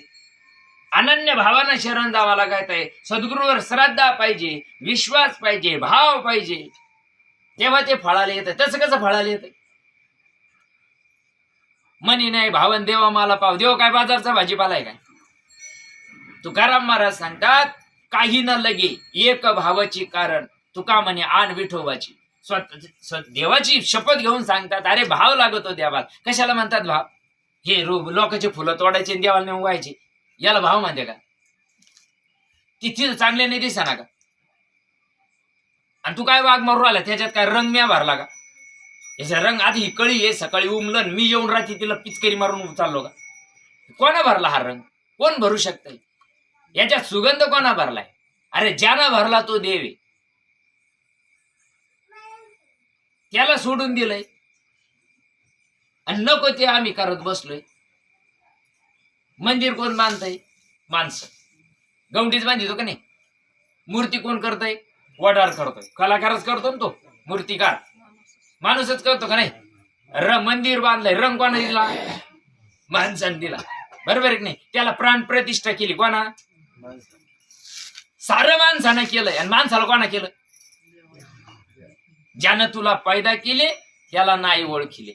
अनन्य भावानं शरण जावा लागत आहे. सद्गुरूवर श्रद्धा पाहिजे, विश्वास पाहिजे, भाव पाहिजे, तेव्हा ते फळाला येतं. तसं कसं फळाला येतं? मनी नाही भावन देवा मला पाव. देव काय बाजारचा भाजीपाला आहे काय? तुकाराम महाराज सांगतात, काही न लगे एक भावाची कारण, तुका म्हणे आण विठोबाची. देवाची शपथ घेऊन सांगतात, अरे भाव लागतो देवाला. कशाला म्हणतात भाव? हे लोकांचे फुलं तोडायचे देवाला नेऊन व्हायचे, याला भाव म्हणते का? तिथे चांगले नाही दिसा का? आणि तू काय वाघ मारू आला, त्याच्यात काय रंग म्या भरला का? याचा रंग आधी ही कळी आहे, सकाळी उमलन, मी येऊन राहते तिला पिचकरी मारून चाललो का? कोणा भरला हा रंग? कोण भरू शकतंय? याच्यात सुगंध कोणा भरलाय? अरे ज्यानं भरला तो देव आहे, त्याला सोडून दिलंय. आणि नको ते आम्ही करत बसलोय. मंदिर कोण बांधतय? माणसं. गवंडीच बांधितो का नाही? मूर्ती कोण करतय? वडार करतोय. कलाकारच करतो ना तो, मूर्तिकार माणूसच करतो का नाही? मंदिर बांधलंय, रंग कोणा दिला? माणसाने दिला. बरोबर आहे की नाही? त्याला प्राण प्रतिष्ठा केली कोणा? सारं माणसानं केलंय. आणि माणसाला कोणा केलं? ज्यानं तुला पैदा केले त्याला नाही ओळखिले.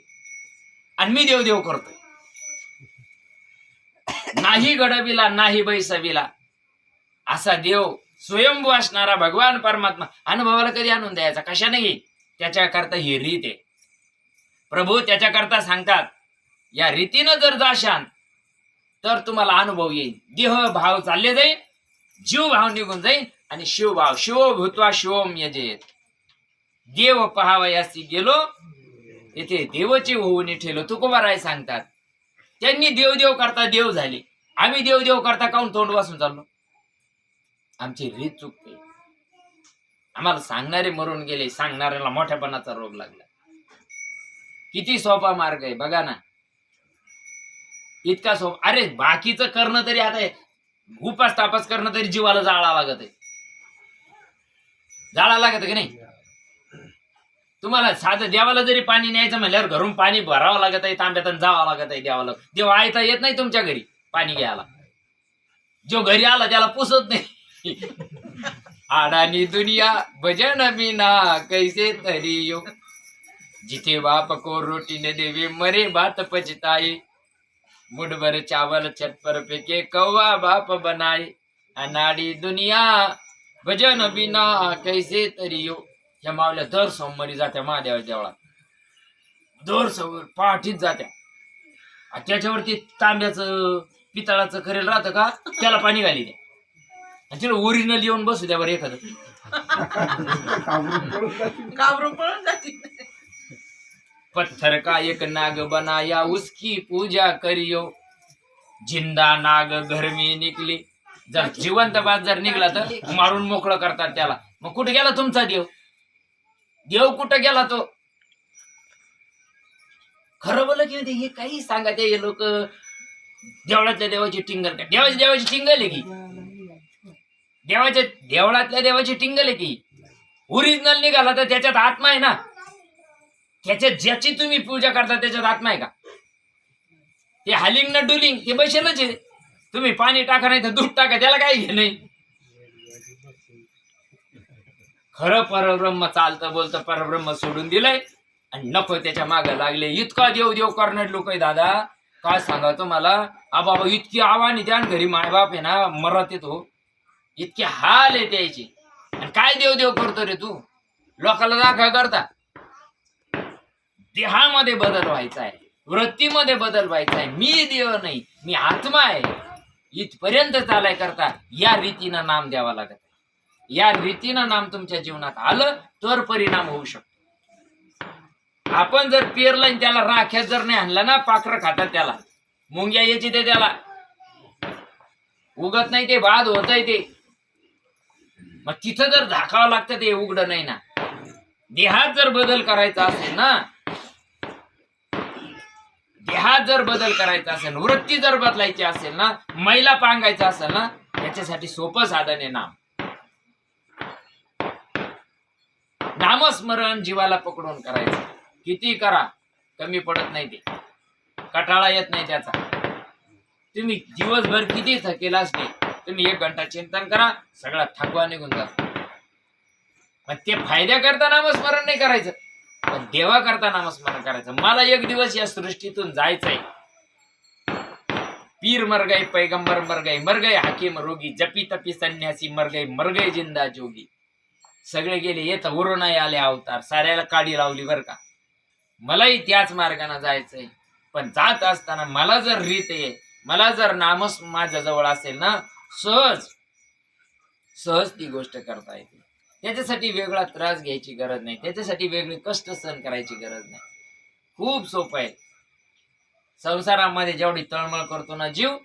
आणि मी देव देव करतोय. नाही गडविला नाही बैसविला असा देव स्वयंभू असणारा भगवान परमात्मा अनुभवाला कधी आणून द्यायचा? कशाने येईल? त्याच्याकरता ही रीत आहे. प्रभू त्याच्याकरता सांगतात, या रीतीनं जर जाशान तर तुम्हाला अनुभव येईल. देह भाव चालले जाईल, जीव भाव निघून जाईल आणि शिवभाव शिव भूत्वा शिवम यजेत. देव पहावयासी गेलो येथे देवची होऊन ठेलो. तुकोबाराय सांगतात, त्यांनी देव करता देव झाले. आम्ही देव करता काऊन तोंड वासून चाललो? आमची रीत चुकते. आम्हाला सांगणारे मरून गेले, सांगणाऱ्याला मोठ्यापणाचा रोग लागला. किती सोपा मार्ग आहे बघा ना, इतका सोपा. अरे बाकीचं करणं तरी, आता उपास तापास करणं तरी जीवाला जाळा लागत आहे. जाळा लागत की नाही? तुम्हाला साधं देवाला जरी पाणी न्यायचं म्हणल्यावर घरून पाणी भरावं लागत आहे, तांब्यातून जावं लागत आहे देवाला. देव आयता येत नाही तुमच्या घरी पाणी घ्यायला. जो घरी आला त्याला पुसत नाही. आडानी दुनिया भजन बिना कैसे तरी यो, जिथे बाप को रोटी न देवे मरे बात पछताए, मुठभर चावल छत पर फेंके कौवा बाप बनाए, अनाडी दुनिया भजन बिना कैसे तरी यो. ह्या मावल्या दर सोमवारी जात्या महादेवाच्या देवळात. दर सोमवार पहाटीच जात्या. त्याच्यावरती तांब्याचं पितळाचं करेल राहतं का, त्याला पाणी घाली द्या. आणि तिला ओरिजिनल येऊन बसू द्या बरं एखादं. पत्थर का एक नाग बनाया उसकी पूजा करियो, जिंदा नाग घर में निकले. जर जिवंत बाज जर निघला तर मारून मोकळं करतात त्याला. मग कुठे गेला तुमचा देव? देव कुठं गेला तो? खरं बोल की हे काही सांगा. ते लोक देवळातल्या देवाची टिंगल का? देवाची टिंगल आहे की? देवाच्या देवळातल्या देवाची टिंगल आहे की? ओरिजिनल निघाला तर त्याच्यात आत्मा आहे ना. त्याच्यात ज्याची तुम्ही पूजा करता त्याच्यात आत्मा आहे का? ते हालिंग ना डुलिंग ते बसेलच आहे. तुम्ही पाणी टाका नाही तर दूध टाका, त्याला काही घे नाही. खरं परब्रह्म चालतं बोलतं परब्रह्म सोडून दिलंय आणि नको त्याच्या मागे लागले. इतका देव करणारे लोक आहे दादा, काय सांगा तुम्हाला. बाबा इतकी आव्हाने द्या घरी मायबाप आहे ना मरत येतो, इतके हाल आहे त्याची. आणि काय देव करतो रे तू? लोकांना दाखवा करता. देहामध्ये बदल व्हायचा आहे, वृत्तीमध्ये बदल व्हायचा आहे. मी देव नाही, मी आत्मा आहे. इथपर्यंत चालाय करता या रीतीनं नाम द्यावा लागत. या रीतीनं नाम तुमच्या जीवनात आलं तर परिणाम होऊ शकतो. आपण जर पेरलं त्याला राख्यात जर नाही आणला ना, पाखरं खातात त्याला, मुंग्या यायची ते त्याला उगत नाही, ते बाद होतय ते. मग तिथं जर झाकावं लागतं, ते उघड नाही ना. देहात जर बदल करायचा असेल ना, देहात जर बदल करायचा असेल, वृत्ती जर बदलायची असेल ना, मैला पांगायचा असेल ना, त्याच्यासाठी सोपं साधन आहे नाम. नामस्मरण जीवाला पकडून करायचं. किती करा कमी पडत नाही, ते कटाळा येत नाही त्याचा. तुम्ही दिवसभर किती थकेला असते, तुम्ही 1 घंटा चिंतन करा, सगळा थकवा निघून जातो. पण ते फायद्या करता नामस्मरण नाही करायचं, पण देवा करता नामस्मरण करायचं. मला 1 दिवस या सृष्टीतून जायचंय. पीर मर गए, पैगंबर मर गए, मर गए हाकीम रोगी, जपी तपी संन्यासी मर गए जिंदा जोगी. सगळे गेले, येत उरून नाही आले अवतार, साऱ्याला काडी लावली बर का. मलाही त्याच मार्गाने जायचंय. पण जात असताना मला जर रीत आहे, मला जर नामच माझ्या जवळ असेल ना, सहज ती गोष्ट करता येते. त्याच्यासाठी वेगळा त्रास घ्यायची गरज नाही, त्याच्यासाठी वेगळे कष्ट सहन करायची गरज नाही. खूप सोपं आहे. संसारामध्ये जेवढी तळमळ करतो ना जीव,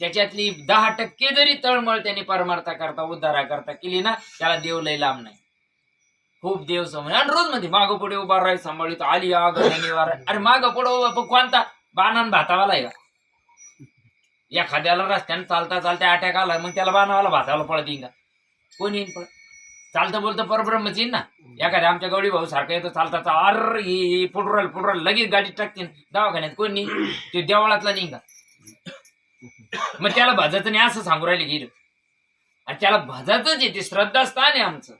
त्याच्यातली 10% जरी तळमळ त्याने परमार्था करता उद्धारा करता केली ना, त्याला देव लय लांब नाही. खूप देव समोर आणि रोज मध्ये मागं पुढे उभा राहाय सांभाळीत आली आग अरे मागं पुढे उभा कोणता बाणान भातावाला आहे का? एखाद्याला रस्त्याने चालता चालता अटॅक आला मग त्याला बाणावाला भातावाला पळत येईन का? कोण येईन पळत? चालतं बोलतं परब्रह्मच येईन ना. एखाद्या आमच्या गवळी भाऊ सारखं येतो चालता अर ही फुटरल लगेच गाडी टाकतील दवाखान्यात. कोण नाही ते देवळातला नाही का? मग त्याला भजाचं नाही असं सांगू राहिले गेलं. आणि त्याला भजाचंच आहे, ते श्रद्धास्थान आहे आमचं.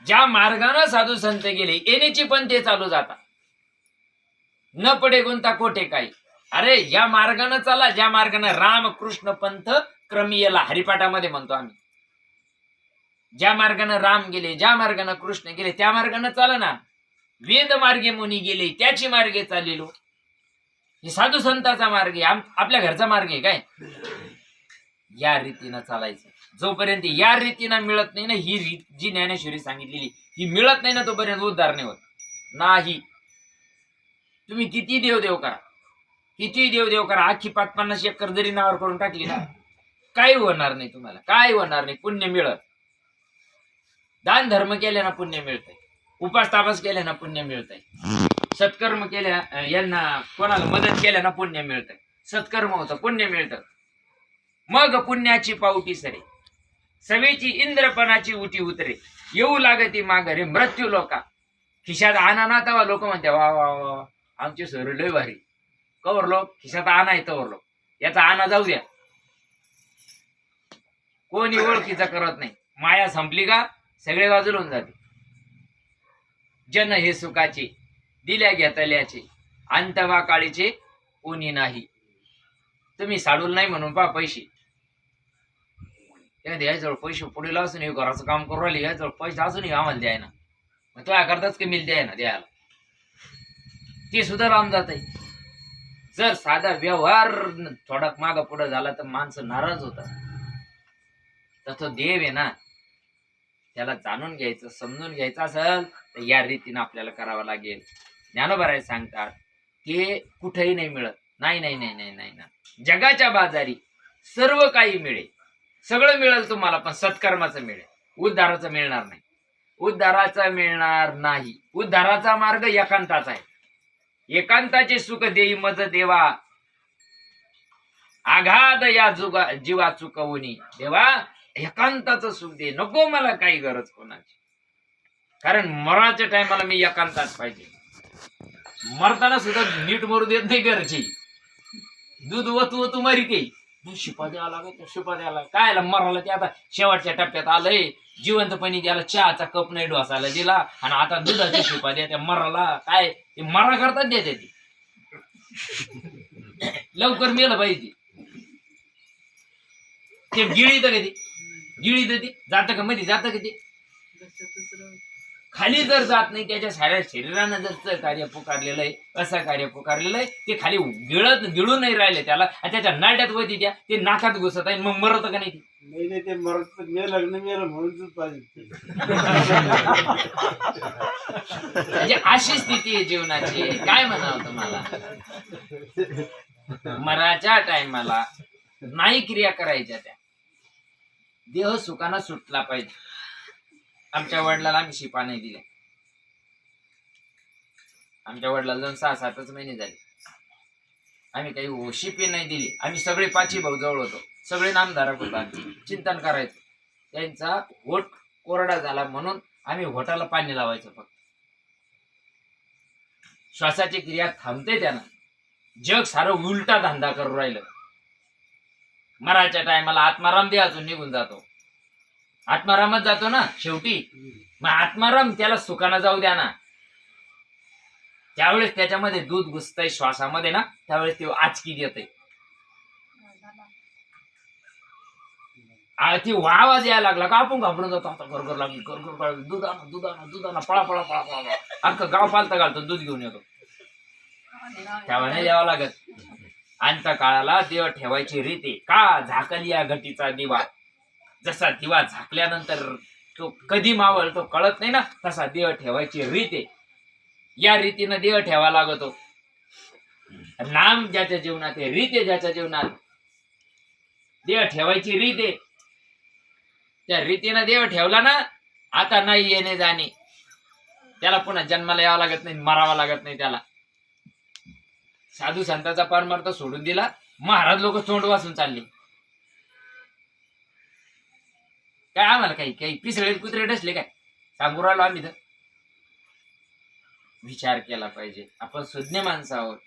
ज्या मार्गानं साधू संत गेले येण्याची पण ते चालू जाता. न पडे गुंता कोठे काही. अरे या मार्गानं चला ज्या मार्गानं रामकृष्ण पंथ क्रमीयला हरिपाठामध्ये म्हणतो आम्ही. ज्या मार्गानं राम गेले ज्या मार्गानं कृष्ण गेले त्या मार्गानं चला ना. वेद मार्गे मुनी गेले त्याची मार्गे चाललेलो. हे साधू संताचा मार्ग आहे, आपल्या घरचा मार्ग आहे काय? या रीतीनं चालायचं. जोपर्यंत या रीतीनं मिळत नाही ना, ही रीत जी ज्ञानेश्वरी सांगितलेली ही मिळत नाही ना तोपर्यंत उद्धार नाही होत नाही. तुम्ही किती देवदेव करा, किती देवदेव करा, आखी 50-50 एकर जरी नावावर करून टाकली ना काही होणार नाही तुम्हाला, काय होणार नाही. पुण्य मिळत. दान धर्म केले ना पुण्य मिळतंय, उपास तापास केले ना पुण्य मिळतंय, सत्कर्म केल्या यांना कोणाला मदत केल्या ना पुण्य मिळतंय, सत्कर्म होतं पुण्य मिळतं. मग पुण्याची पावटी सरे सवेची इंद्रपणाची उटी उतरे येऊ लागती माघारे मृत्यू लोका. खिशात आणा ना तेव्हा लोक म्हणते वा वा वा आमचे सर लय भारी. कवर लोक खिशात आणा येतं लोक याचा आणा जाऊ द्या. कोणी ओळखीचा करत नाही. माया संपली का सगळे बाजूला होऊन जाते. जन हे सुखाचे दिल्या घेतल्याचे अंतवा काळीचे कोणी नाही. तुम्ही साडूल नाही म्हणून पहा पैसे याजवळ पैसे पुढे असून हे घराचं काम करू राहिले याजवळ पैसे असूनही आम्हाला द्याय ना. मग तो करताच कमी द्याय ना द्यायला ते सुद्धा राम जात आहे. जर साधा व्यवहार थोडा माग पुढे झाला तर माणसं नाराज होतात. तर तो देव आहे ना त्याला जाणून घ्यायचं समजून घ्यायचं असेल तर या रीतीनं आपल्याला करावं लागेल. ज्ञानोबा सांगतात ते कुठेही नाही मिळत. नाही नाही नाही नाही नाही ना. जगाच्या बाजारी सर्व काही मिळेल, सगळं मिळेल तुम्हाला, पण सत्कर्माचं मिळेल, उद्धाराचं मिळणार नाही. उद्धाराचा मिळणार नाही. उद्धाराचा मार्ग एकांताचा आहे. एकांताचे सुख देई मज देवा आघात या जीवा चुकवणी. देवा एकांताचं सुख दे, नको मला काही गरज कोणाची. कारण मराच्या टायमाला मी एकांतात पाहिजे. मरताना सुद्धा नीट मरू देत नाही घरची. दूध वतू मारी काही दूध शिपा द्यावा लागत शिपा द्यायला काय मराला. ते आता शेवटच्या टप्प्यात आलंय. जिवंतपणी त्याला चहाचा कप नाही डोसायला दिला आणि आता दुधाची शिपा द्या त्या मराला. काय ते मरा करतात देते ती लवकर मेलं पाहिजे. ते गिळी तर कधी गिळी तर ती जातं का मध्ये जातं का ते खाली जर जात नाही. त्याच्या साऱ्या शरीरानं जर कार्य पुकारलेलं आहे असं कार्य पुकारलेलं आहे ते खाली गिळून नाही राहिले त्याला आणि त्याच्या नाट्यात वती द्या ते नाकात घुसत आहे. मग मरत का नाही ते मरत मेलं म्हणून पाहिजे. म्हणजे अशी स्थिती आहे जीवनाची. काय म्हणावं तुम्हाला. मराच्या टायमाला नाही क्रिया करायच्या त्या. देह सुखाना सुटला पाहिजे. आमच्या वडिलाला आम्ही शिपा नाही दिल्या. आमच्या वडिलाला जाऊन 6-7 महिने झाले. आम्ही काही शिपी नाही दिली. आम्ही सगळे 5 भाऊ जवळ होतो. सगळे नामधारक होतो. चिंतन करायचं. त्यांचा होट कोरडा झाला म्हणून आम्ही होटाला पाणी लावायचं. फक्त श्वासाची क्रिया थांबते त्यानं. जग सारं उलटा धंदा करून राहिलं. मराच्या टायमाला आत्माराम देहातून निघून जातो. आत्मारामच जातो ना शेवटी. मग आत्माराम त्याला सुखानं जाऊ द्या ना. त्यावेळेस त्याच्यामध्ये दूध घुसतंय श्वासामध्ये ना त्यावेळेस ते आचकी देतय. ती आवाज यायला लागला का आपण घाबरून जातो. आता गरगर लागली गरगर दुधाना दुधाना दुधाना पळा पळा पळा पळा अख्खं गाव पालता घालतो दूध घेऊन येतो. त्यावेळेस नाही द्यावं लागत. अंत काळाला देव ठेवायची रीती का झाकली या घटीचा दिवा. जसा दिवा झाकल्यानंतर तो कधी मावळ तो कळत नाही ना तसा देव ठेवायची रीत आहे. या रीतीनं देव ठेवा लागतो. नाम ज्याच्या जीवनात आहे रीत आहे ज्याच्या जीवनात देव ठेवायची रीत आहे. त्या रीतीनं देव ठेवला ना, आता नाही येणे जाणे, त्याला पुन्हा जन्माला यावं लागत नाही, मरावं लागत नाही त्याला. साधू संतांचा परमार्थ सोडून दिला, महाराज लोक तोंड वाचून चालले. काय आम्हाला काही काही पिसळे कुत्रे डसले काय सांगू राहिलो आम्ही तर. विचार केला पाहिजे, आपण सुज्ञ माणसं आहोत.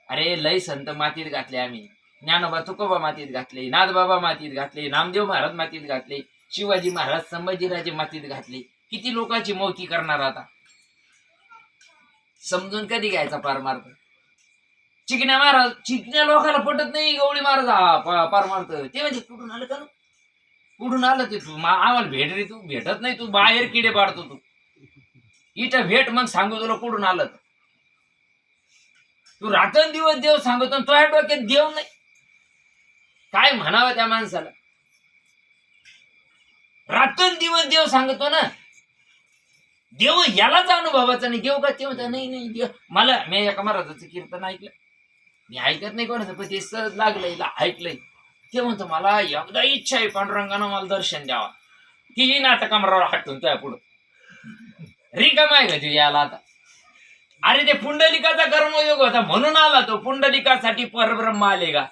अरे लय संत मातीत घातले आम्ही, ज्ञानोबा तुकोबा मातीत घातले, नाथबाबा मातीत घातले, नामदेव महाराज मातीत घातले, शिवाजी महाराज संभाजीराजे मातीत घातले. किती लोकांची मौती करणार आता. समजून कधी घ्यायचा परमार्थ. चिकण्या महाराज, चिकण्या लोकांना पटत नाही गवळी महाराज हा परमार्थ. ते म्हणजे कुठून आलं का, कुठून आलं ते, तू आम्हाला भेट रे, तू भेटत नाही, तू बाहेर किडे पाडतो तू. इथं भेट, मग सांगू तुला कुठून आलं. तू रात्रंदिवस देव सांगतो, तुझ्या डोक्यात देव नाही. काय म्हणावं त्या माणसाला. रात्रंदिवस देव सांगतो ना, देव यालाच अनुभवाचा नाही. देव का ते म्हणता नाही नाही देव. मला मी एका महाराजाचं कीर्तन ऐकलं, मी ऐकत नाही कोणाचं, पण ते सहज लागलंय ऐकलंय. ते म्हणतो मला एकदा इच्छा आहे पांडुरंगानं मला दर्शन द्यावा. ती येईन आता कमरावर हटून तुझ्या पुढं. रिकामा आहे का तू याला आता. अरे ते पुंडलिकाचा कर्मयोग होता म्हणून आला तो. पुंडलिकासाठी परब्रह्म आले का.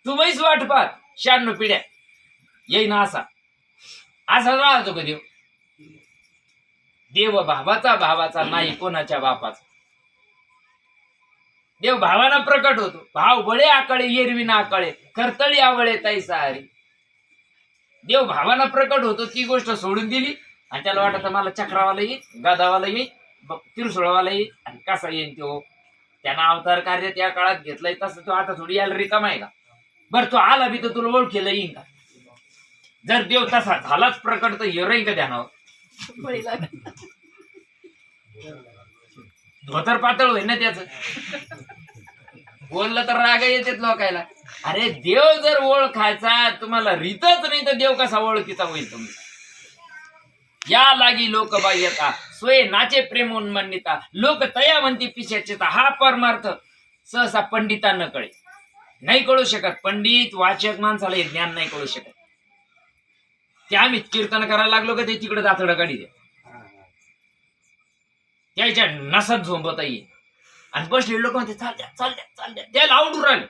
तू बैस वाट पाहत 96 पिढ्या येईन असा राहतो का देव. देव भावाचा नाही कोणाच्या बापाचा. देव भावाना प्रकट होतो. भाव बळे आकळे एरवी ना आकळे, करतळी आवळे तैसा हरी. देव भावाना प्रकट होतो. ती गोष्ट सोडून दिली आणि त्याला वाटत मला चक्रावाला येईल, गदावाला येईल, तिरसोळावाला येईल, आणि कसा येईल तो. त्यानं अवतार कार्य त्या काळात घेतलंय, तसं तो आता थोडी यायला रिकामा आहे का. बरं तो आला बी तर तुला ओळखेला येईन का. जर देव तसा झालाच प्रकट तर येईल का ध्यानावर. धोतर पातळ होईल ना त्याच. बोललं तर राग येतात लोकायला. अरे देव जर ओळखायचा तुम्हाला रीतच नाही तर देव कसा ओळखीचा होईल तुम्ही. या लागी लोक बाह्यता स्वय नाचे प्रेमोन म्हणता, लोक तया म्हणती पिशाचेता. हा परमार्थ सहसा पंडितांना कळे, नाही कळू शकत. पंडित वाचक माणसाला हे ज्ञान नाही कळू शकत. ते आम्ही कीर्तन करायला लागलो का ते तिकडे दातडं काढी दे, त्याच्या नसात झोंबता येईल. आणि बसले लोक म्हणते चाल द्या त्याला आवडून राहिले.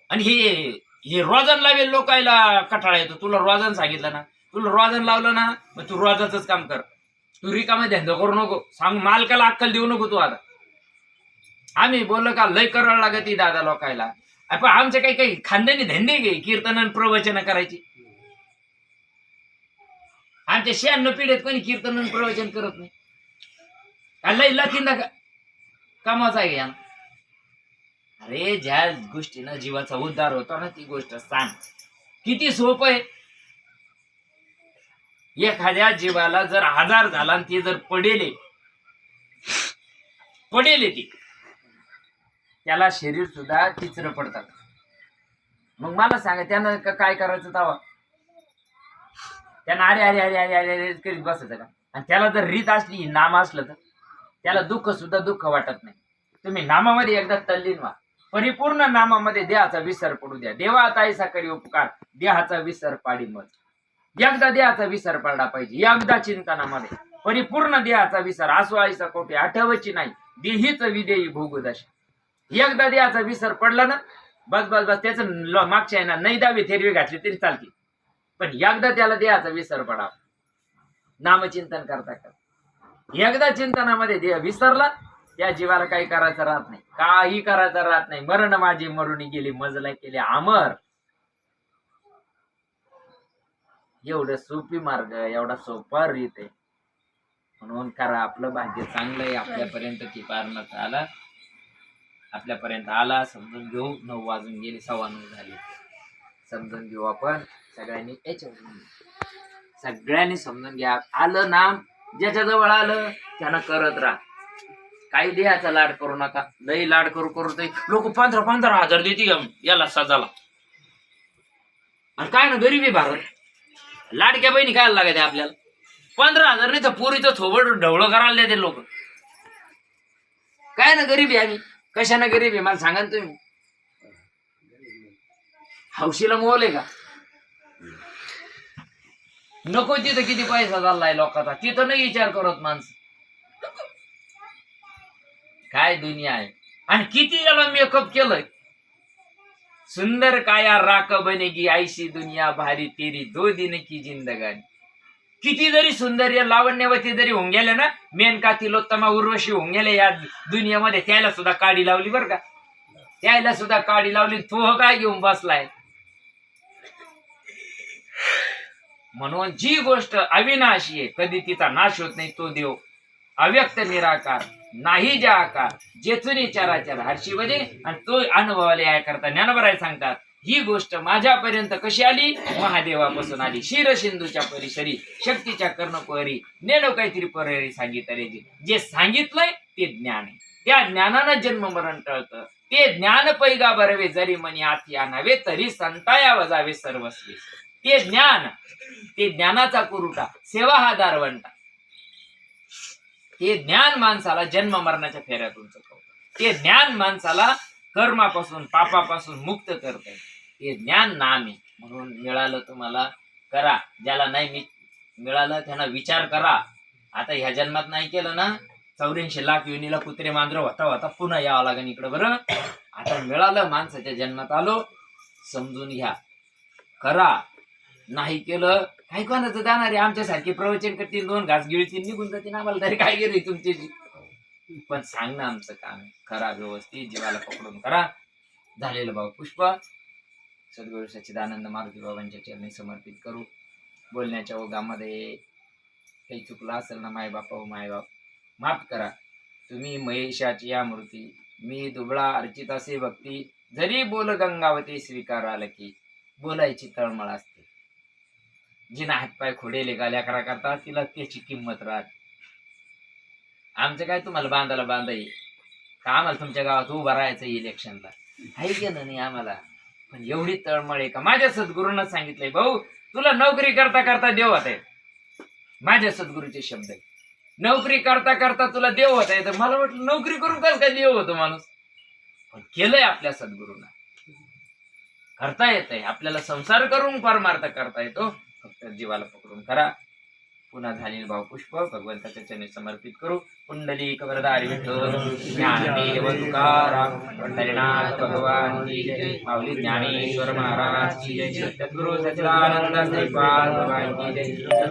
आणि हे रोजन लावेल लोकायला कटाळा येतो. तुला रोजन सांगितलं ना, तुला रोजन लावलं ना, मग तू रोजाच काम कर. तू रिकामा धंदा करू नको. सांग मालकाला अक्कल देऊ नको तू. आता आम्ही बोललो का लय करावं लागत ती दादा लोकायला. पण आमचे काही खानदानी धंदे घे कीर्तन आणि प्रवचन करायची. आमच्या 96 पिढ्यात कोणी कीर्तन आणि प्रवचन करत नाही. लय लखिंदा कामाचा आहे या. अरे ज्या गोष्टीनं जीवाचा उद्धार होतो ना ती गोष्ट सांग. किती सोपं आहे. एखाद्या जीवाला जर आजार झाला आणि ते जर पडेले ती, त्याला शरीर सुद्धा तिचरं पडतात. मग मला सांगा त्यानं काय करायचं तवा. त्यानं अरे अरे अरे अरे अरे अरे करीत बसायचं का. आणि त्याला जर रीत असली, नाम असलं तर त्याला दुःख सुद्धा दुःख वाटत नाही. तुम्ही नामामध्ये एकदा तल्लीन व्हा. परिपूर्ण नामामध्ये देहाचा विसर पडू द्या. देवा ताईसा करी उपकार, देहाचा विसर पाडी मग. एकदा देहाचा विसर पडला पाहिजे. एकदा चिंतनामध्ये परिपूर्ण देहाचा विसर. आसू आईसा कोठे आठवची नाही, देहीच विदेही भोगुदश. एकदा देहाचा विसर पडला ना, बस बस बस. त्याचं मागच्या आहे ना नाही दावी थेरवी घातली तरी चालते, पण एकदा त्याला देहाचा विसर पडा. नामचिंतन करता एकदा चिंतनामध्ये देह विसरला, त्या जीवाला काही करायचं राहत नाही. काही करायचं राहत नाही. मरण माझी मरुणी गेली, मजला केले अमर. एवढं सोपी मार्ग, एवढा सोपा रीत आहे. म्हणून करा. आपलं भाग्य चांगलं आहे. आपल्यापर्यंत ती पारणात आला, आपल्यापर्यंत आला. समजून घेऊ. 9 वाजून गेले, 9:15 झाले. समजून घेऊ आपण सगळ्यांनी. सगळ्यांनी समजून घ्या. आलं नाम ज्याच्या जवळ आलं त्यानं करत राहा. काही देहाचा लाड करू नका. लई लाड करू ते लोक 15,000 देते याला सजाला. आणि काय ना गरीबी भारत. लाडक्या बहिणी काय लागायचे आपल्याला. 15,000 नाही तर पुरीचं थोबड ढवळं करायला देते लोक. काय ना गरीबी. आम्ही कशाने गरीबी मला सांगा ना तुम्ही. हौशीला मोल आहे का. नको तिथं किती पैसा चाललाय लोकांचा, तिथं नाही विचार करत माणसं. काय दुनिया आहे. आणि किती याला मेकअप केलंय. सुंदर काया राख बनेगी ऐशी दुनिया भारी तेरी दो दिन की जिंदगानी. किती जरी सुंदर या लावण्यवती जरी होऊन गेल्या ना, मेनका तिलोत्तमा उर्वशी होऊन गेल्या या दुनियामध्ये, त्याला सुद्धा काडी लावली बरं का. त्याला सुद्धा काडी लावली. तो काय घेऊन बसलाय. म्हणून जी गोष्ट अविनाशी आहे, कधी तिचा नाश होत नाही, तो देव अव्यक्त निराकार नाही ज्या आकार जेथून चराचर हर्षी बने, आणि तो अनुभवाला या करता ज्ञानबराय सांगतात. ही गोष्ट माझ्यापर्यंत कशी आली, महादेवापासून आली. शिरसिंधूच्या परिसरी शक्तीच्या कर्णकोहरी नेलो काहीतरी परेरी सांगितले. जे सांगितलंय ते ज्ञान आहे. त्या ज्ञानानं जन्म मरण टळतं. ते ज्ञान पैगा बरवे जरी मनी आती आणावे, तरी संताया वजावे सर्वस्वी. ते ज्ञान, ते ज्ञानाचा कुरुटा, सेवा हा दारवंटा. ते ज्ञान माणसाला जन्म मरणाच्या फेऱ्यातून चुकवतं. ते ज्ञान माणसाला कर्मापासून पापापासून मुक्त करते. ते ज्ञान नाम आहे. म्हणून मिळालं तुम्हाला करा, ज्याला नाही मिळालं त्यांना विचार करा. आता ह्या जन्मात नाही केलं ना, 84 लाख योनीला कुत्रे मांजर होता होता पुन्हा यावं लागेल इकडं. बरं आता मिळालं, माणसाच्या जन्मात आलो, समजून घ्या, करा. नाही केलं काय कोणाचं जाणार आहे. आमच्यासारखे प्रवचन करतील, 2 घास गिळतील, निघून जातील. आम्हाला तरी काय गेली तुमच्याशी. पण सांगणं आमचं काम आहे. करा व्यवस्थित, जीवाला पकडून करा. झालेलं भाऊ पुष्प सद्गुरू सच्चिदानंद मारुती बाबांच्या चरणी समर्पित करू. बोलण्याच्या ओघामध्ये काही चुकलं असेल ना, मायबाप मायबाप माफ करा. तुम्ही महेशाची या मूर्ती, मी दुबळा अर्चित असे भक्ती, जरी बोल गंगावती स्वीकार आलं की बोलायची तळमळ असते. जिना हातपाय खोडेले गाल्या करा करता, तिला त्याची किंमत राहते. आमचं काय तुम्हाला बांधायला बांधाई का, आम्हाला तुमच्या गावात उभं राहायचं इलेक्शनला काही केलं नाही आम्हाला. पण एवढी तळमळ आहे का. माझ्या सद्गुरूंना सांगितलंय, भाऊ तुला नोकरी करता करता देव होत आहे. माझ्या सद्गुरूचे शब्द आहे. नोकरी करता करता तुला देव होत आहे. तर मला वाटलं नोकरी करून कसं काय देव होतो माणूस. पण केलंय आपल्या सद्गुरूंना. करता येत आहे आपल्याला. संसार करून परमार्थ करता येतो, फक्त जीवाला पकडून करा. पुन्हा झालेली भावपुष्प भगवंताच्या चरणी समर्पित करू. पुंडलिक वरदारी विठ्ठल ज्ञानदेव तुकाराम पंढरीनाथ भगवान की जय. माऊली ज्ञानेश्वर महाराज की जय. सद्गुरू सच्चिदानंद श्रीपाद भगवान की जय.